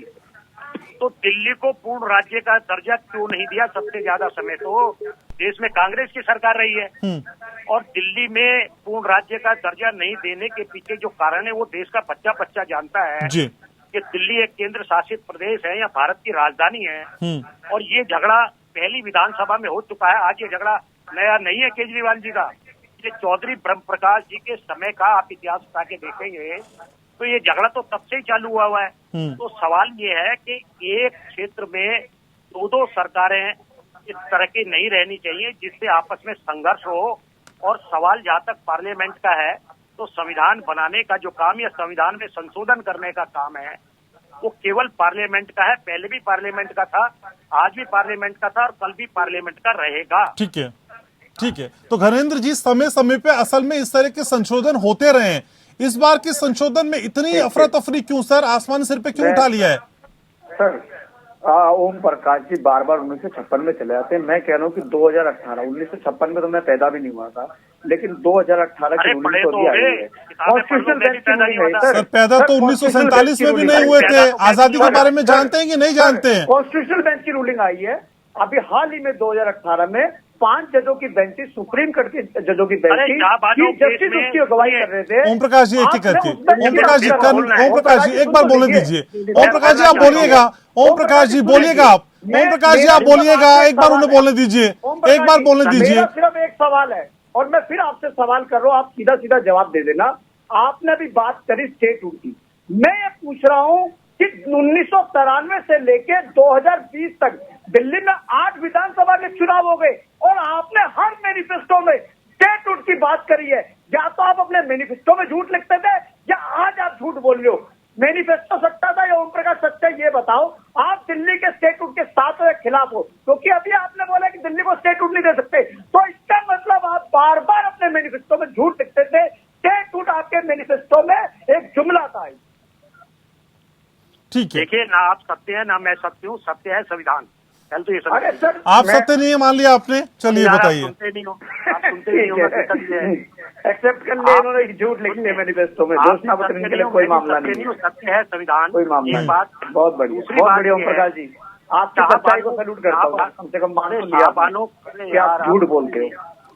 तो दिल्ली को पूर्ण राज्य का दर्जा क्यों नहीं दिया? सबसे ज्यादा समय तो देश में कांग्रेस की सरकार रही है, और दिल्ली में पूर्ण राज्य का दर्जा नहीं देने के पीछे जो कारण है वो देश का बच्चा बच्चा जानता है कि दिल्ली एक केंद्र शासित प्रदेश है या भारत की राजधानी है, और ये झगड़ा पहली विधानसभा में हो चुका है। आज ये झगड़ा नया नहीं है केजरीवाल जी का, ये चौधरी ब्रह्म प्रकाश जी के समय का आप इतिहास उठा के देखेंगे तो ये झगड़ा तो तब से ही चालू हुआ है। तो सवाल ये है कि एक क्षेत्र में दो सरकारें इस तरह की नहीं रहनी चाहिए जिससे आपस में संघर्ष हो। और सवाल जहाँ तक पार्लियामेंट का है तो संविधान बनाने का जो काम या संविधान में संशोधन करने का काम है वो केवल पार्लियामेंट का है। पहले भी पार्लियामेंट का था, आज भी पार्लियामेंट का था और कल भी पार्लियामेंट का रहेगा।
ठीक है। तो धनेंद्र जी, समय समय पे असल में इस तरह के संशोधन होते रहे हैं, इस बार के संशोधन में इतनी अफरा तफरी क्यों सर? आसमान सिर पे क्यों उठा लिया है?
सर ओम प्रकाश जी बार बार 1956 में चले जाते हैं। मैं कह रहा हूँ कि 2018, 1956 में तो मैं पैदा भी नहीं हुआ था, लेकिन 2018 की रूलिंग तो अभी आई है। कॉन्स्टिट्यूशनल बेंच की रूलिंग है
सर। पैदा तो 1947 में भी नहीं हुए थे। आजादी के बारे में जानते हैं कि नहीं जानते हैं?
कॉन्स्टिट्यूशनल बेंच की रूलिंग आई है अभी हाल ही में 2018 में। 5 जजों की बेंच थी, सुप्रीम कोर्ट की जजों की बेंच थी, जस्टिस उसकी अगुवाई कर रहे थे।
ओम प्रकाश जी, एक ही करके ओम प्रकाश जी एक बार बोलने दीजिए। ओम प्रकाश जी आप बोलिएगा, ओम प्रकाश जी बोलिएगा, आप ओम प्रकाश जी आप बोलिएगा, एक बार उन्हें बोलने दीजिए, एक बार बोलने दीजिए।
सिर्फ एक सवाल है और मैं फिर आपसे सवाल कर रहा हूँ, आप सीधा सीधा जवाब दे देना। आपने भी बात करी स्टेटहुड की, मैं ये पूछ रहा हूँ कि 1993 से लेके 2020 तक दिल्ली में 8 विधानसभा के चुनाव हो गए और आपने हर मैनिफेस्टो में स्टेटहुड की बात करी है। या तो आप अपने मैनिफेस्टो में झूठ लिखते थे या आज आप झूठ बोल रहे हो। मैनिफेस्टो सच्चा था या ओम प्रकाश सच्चा, ये बताओ। आप दिल्ली के स्टेटहुड के साथ या खिलाफ हो? क्योंकि अभी आपने बोला कि दिल्ली को स्टेटहुड नहीं दे सकते, तो इसका मतलब आप बार बार अपने मैनिफेस्टो में झूठ लिखते थे। स्टेटहुड आपके मैनिफेस्टो में एक जुमला था।
ठीक है,
देखिए, ना आप सत्य है ना मैं सत्य हूँ, सत्य है संविधान। कल तो ये
अरे सर,
आप सत्य नहीं है मान लिया आपने, चलिए बताइए।
सुनते नहीं हो, आप सुनते नहीं हो।
एक्सेप्ट कर लिया इन्होंने, झूठ लिखते मैनिफेस्टो में, घोषणा पत्र इनके लिए कोई मामला नहीं है,
सत्य है संविधान,
कोई मामला
एक
नहीं।
बात।
बहुत बढ़िया, बहुत बढ़िया ओम प्रकाश जी, आपकी सच्चाई को सैल्यूट करता हूँ, कम से कम मान तो लिया कि आप झूठ बोलते हो।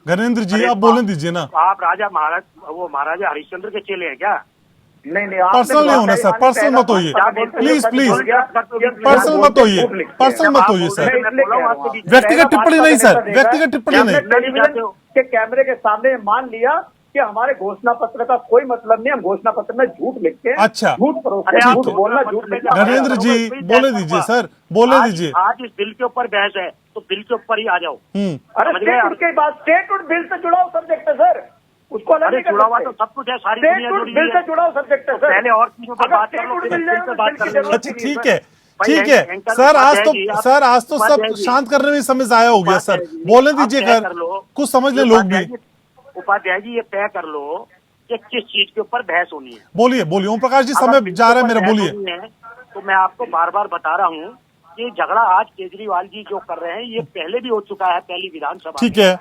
गणेंद्र जी आप बोलने दीजिए ना।
आप महाराजा हरिश्चंद्र के चेले हैं क्या?
नहीं,
पर्सनल नहीं होना सर, पर्सनल मत होइए प्लीज, प्लीज पर्सनल मत होइए, पर्सनल मत होइए सर, व्यक्तिगत टिप्पणी नहीं सर, व्यक्तिगत टिप्पणी नहीं।
टेलीविजन के कैमरे के सामने मान लिया कि हमारे घोषणा पत्र का कोई मतलब नहीं, हम घोषणा पत्र में झूठ लिखते हैं,
अच्छा
झूठ परोसते हैं, झूठ बोलना, झूठ लिखना।
गणेंद्र जी बोले दीजिए सर, बोले दीजिए।
आज इस बिल के ऊपर बहस है तो बिल के ऊपर ही आ जाओ।
अरे स्टेटहुड के बाद, स्टेटहुड बिल से जुड़ा हुआ सब्जेक्ट है सर, उसको अलग नहीं कर
जुड़ा हुआ
सकते।
तो सब कुछ है, सारी दुनिया
स्टेटहुड
जुड़ी
बिल
है।
से जुड़ा हुआ सब्जेक्ट है सर,
पहले और चीजों पर बात कर लो, फिर बिल पे बात कर लो।
अच्छा ठीक है, ठीक है सर, आज तो सब शांत करने में समय जाया हो गया सर, बोलने दीजिए कर, कुछ समझ ले लोग भी।
उपाध्याय जी ये तय कर लो कि किस चीज के ऊपर बहस होनी है।
बोलिए बोलिए ओम प्रकाश जी, समय जा रहा है मेरा, बोलिए।
तो मैं आपको बार बार बता रहा हूँ कि झगड़ा आज केजरीवाल जी जो कर रहे हैं ये पहले भी हो चुका है, पहली विधानसभा,
ठीक है,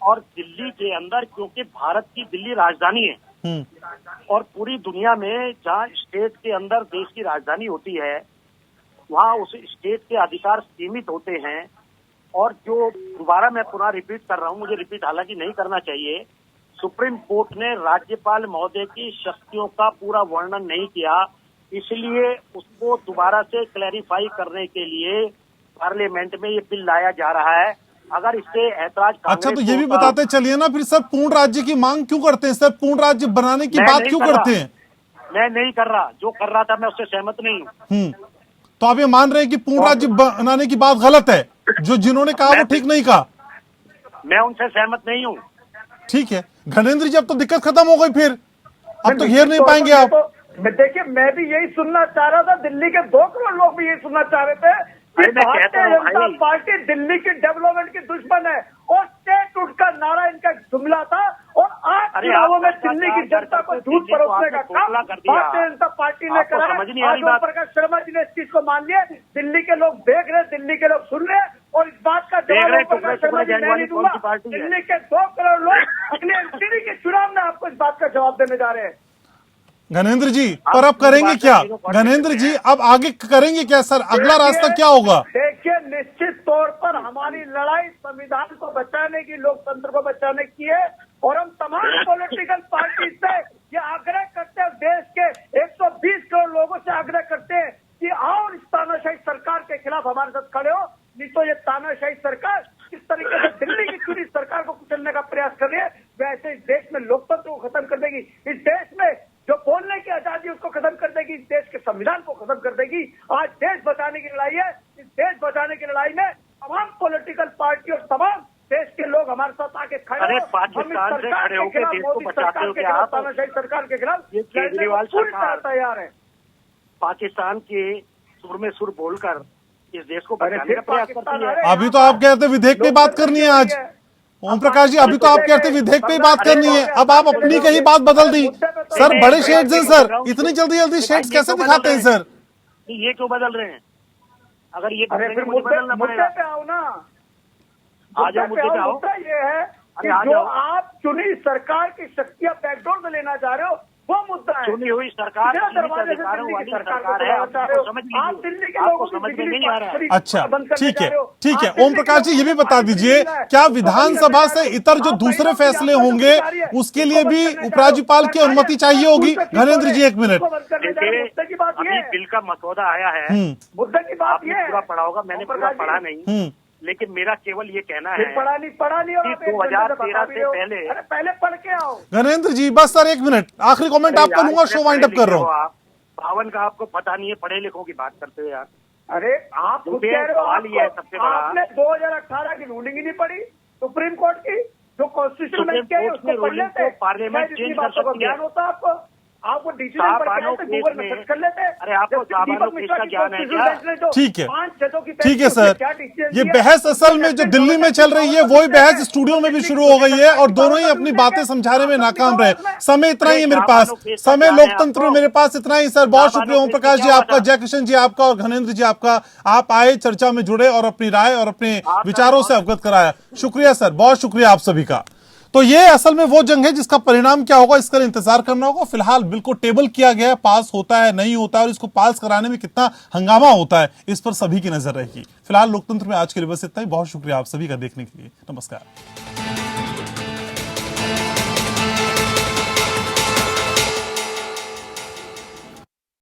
और दिल्ली के अंदर, क्योंकि भारत की दिल्ली राजधानी है और पूरी दुनिया में जहाँ स्टेट के अंदर देश की राजधानी होती है वहाँ उस स्टेट के अधिकार सीमित होते हैं। और जो दोबारा मैं पुनः रिपीट कर रहा हूँ, मुझे रिपीट हालांकि नहीं करना चाहिए, सुप्रीम कोर्ट ने राज्यपाल महोदय की शक्तियों का पूरा वर्णन नहीं किया, इसलिए उसको दोबारा से क्लैरिफाई करने के लिए पार्लियामेंट में ये बिल लाया जा रहा है। अगर इससे ऐतराज,
अच्छा तो ये भी बताते चलिए ना फिर सर, पूर्ण राज्य की मांग क्यों करते हैं सर, पूर्ण राज्य बनाने की बात क्यों करते हैं?
मैं नहीं कर रहा, जो कर रहा था मैं उससे सहमत नहीं हूँ।
तो आप ये मान रहे हैं कि पूर्ण राज्य बनाने की बात गलत है, जो जिन्होंने कहा वो ठीक नहीं कहा?
मैं उनसे सहमत नहीं हूँ।
ठीक है गणेंद्र जी, अब तो दिक्कत खत्म हो गई, फिर अब तो घेर नहीं पाएंगे आप।
देखिए मैं भी यही सुनना चाह रहा था, दिल्ली के 2 करोड़ लोग भी यही सुनना चाह रहे थे कि भारतीय जनता पार्टी दिल्ली की डेवलपमेंट की दुश्मन है, और स्टेटहुड का नारा इनका जुमला था, और आज चुनावों में दिल्ली की जनता को झूठ परोसने का काम भारतीय जनता पार्टी ने करा। आज ओम प्रकाश शर्मा जी ने इस चीज को मान लिया, दिल्ली के लोग देख रहे, दिल्ली के लोग सुन रहे, और इस बात का जवाब ओम प्रकाश शर्मा जी मैं नहीं दूंगा। दिल्ली के 2 करोड़ लोग अगले एमपी के चुनाव में आपको इस बात का जवाब देने जा रहे हैं।
गणेंद्र जी पर अब करेंगे क्या? गणेंद्र जी अब आगे करेंगे क्या सर, अगला रास्ता क्या होगा?
देखिए निश्चित तौर पर हमारी लड़ाई संविधान को बचाने की, लोकतंत्र को बचाने की है, और हम तमाम पॉलिटिकल पार्टी से ये आग्रह करते हैं, देश के 120 करोड़ लोगों से आग्रह करते हैं कि आओ इस तानाशाही सरकार के खिलाफ हमारे साथ खड़े हो, नहीं तो ये तानाशाही सरकार किस तरीके से दिल्ली की चुनी सरकार को कुचलने का प्रयास कर रही है, वैसे इस देश में लोकतंत्र को खत्म कर देगी, इस देश में जो बोलने की आजादी उसको खत्म कर देगी, इस देश के संविधान को खत्म कर देगी। आज देश बचाने की लड़ाई है, इस देश बचाने की लड़ाई में तमाम पॉलिटिकल पार्टी और तमाम देश के लोग हमारे साथ आके खड़े हो,
पाकिस्तान से खड़े होकर देश को बचाते हो क्या आप?
तानाशाही सरकार के खिलाफ
ये केजरीवाल सरकार
तैयार है,
पाकिस्तान के सुर में सुर बोलकर इस देश को बचाने का प्रयास करती है।
अभी तो आप कहते विधेयक पे बात करनी है आज ओम प्रकाश जी, अभी तो आप कहते विधेयक पे बात करनी है, अब आप अपनी कहीं बात बदल दी। सर बड़े शेड्स हैं सर, इतनी जल्दी शेड्स कैसे दिखाते हैं सर?
ये क्यों बदल रहे हैं? अगर ये
बदलना पड़ेगा पे आओ ना,
आ जाओ मुद्दे पे आओ।
मुद्दा ये है कि जो आप चुनी सरकार की शक्तियां बैकडोर में लेना चाह रहे हो वो मुद्दा है।
चुनी हुई सरकार
दरवाजे से दिल्ली की सरकार को चलाना चाह रहे हो, आप दिल्ली के लोगों को
समझ में नहीं आ रहा है।
अच्छा ठीक है ओम प्रकाश जी, ये भी बता दीजिए क्या विधानसभा से इतर जो दूसरे फैसले होंगे उसके लिए भी उपराज्यपाल की अनुमति चाहिए होगी? घनेंद्र जी 1 मिनट।
अभी बिल का मसौदा आया है,
मुद्दे की बात ये
पूरा पढ़ा होगा, मैंने पूरा पढ़ा नहीं, लेकिन मेरा केवल ये कहना है
पढ़ा नहीं
2013 से
पहले पढ़ के आओ।
घनेंद्र जी बस सर 1 मिनट, आखिरी कमेंट आपका लूंगा, शो वाइंड अप कर रहा हूँ।
52 का आपको पता नहीं है, पढ़े लिखों की बात करते हो यार।
अरे आप खुद कह रहे हो, आपने 2018 की रूलिंग ही नहीं पढ़ी सुप्रीम कोर्ट की, जो कॉन्स्टिट्यूशन बेंच के उसको पढ़ लेते,
पार्लियामेंट चेंज कर सकती है।
ज्ञान होता आपको डिसीजन गूगल में सर्च कर लेते।
अरे आपको साबानो केस का ज्ञान है क्या?
ठीक है सर, ये बहस असल में जो दिल्ली में चल रही है वही बहस स्टूडियो में भी शुरू हो गई है, और दोनों ही अपनी बातें समझाने में नाकाम रहे। समय इतना ही है मेरे पास, समय लोकतंत्र में मेरे पास इतना ही सर। बहुत शुक्रिया ओम प्रकाश जी आपका, जय किशन जी आपका, और घनेंद्र जी आपका, आप आए, चर्चा में जुड़े और अपनी राय और अपने विचारों से अवगत कराया। शुक्रिया सर, बहुत शुक्रिया आप सभी का। तो ये असल में वो जंग है जिसका परिणाम क्या होगा इसका इंतजार करना होगा। फिलहाल बिल को टेबल किया गया है, पास होता है नहीं होता है और इसको पास कराने में कितना हंगामा होता है इस पर सभी की नजर रहेगी। फिलहाल लोकतंत्र में आज के लिए बस इतना ही। बहुत शुक्रिया आप सभी का देखने के लिए। नमस्कार।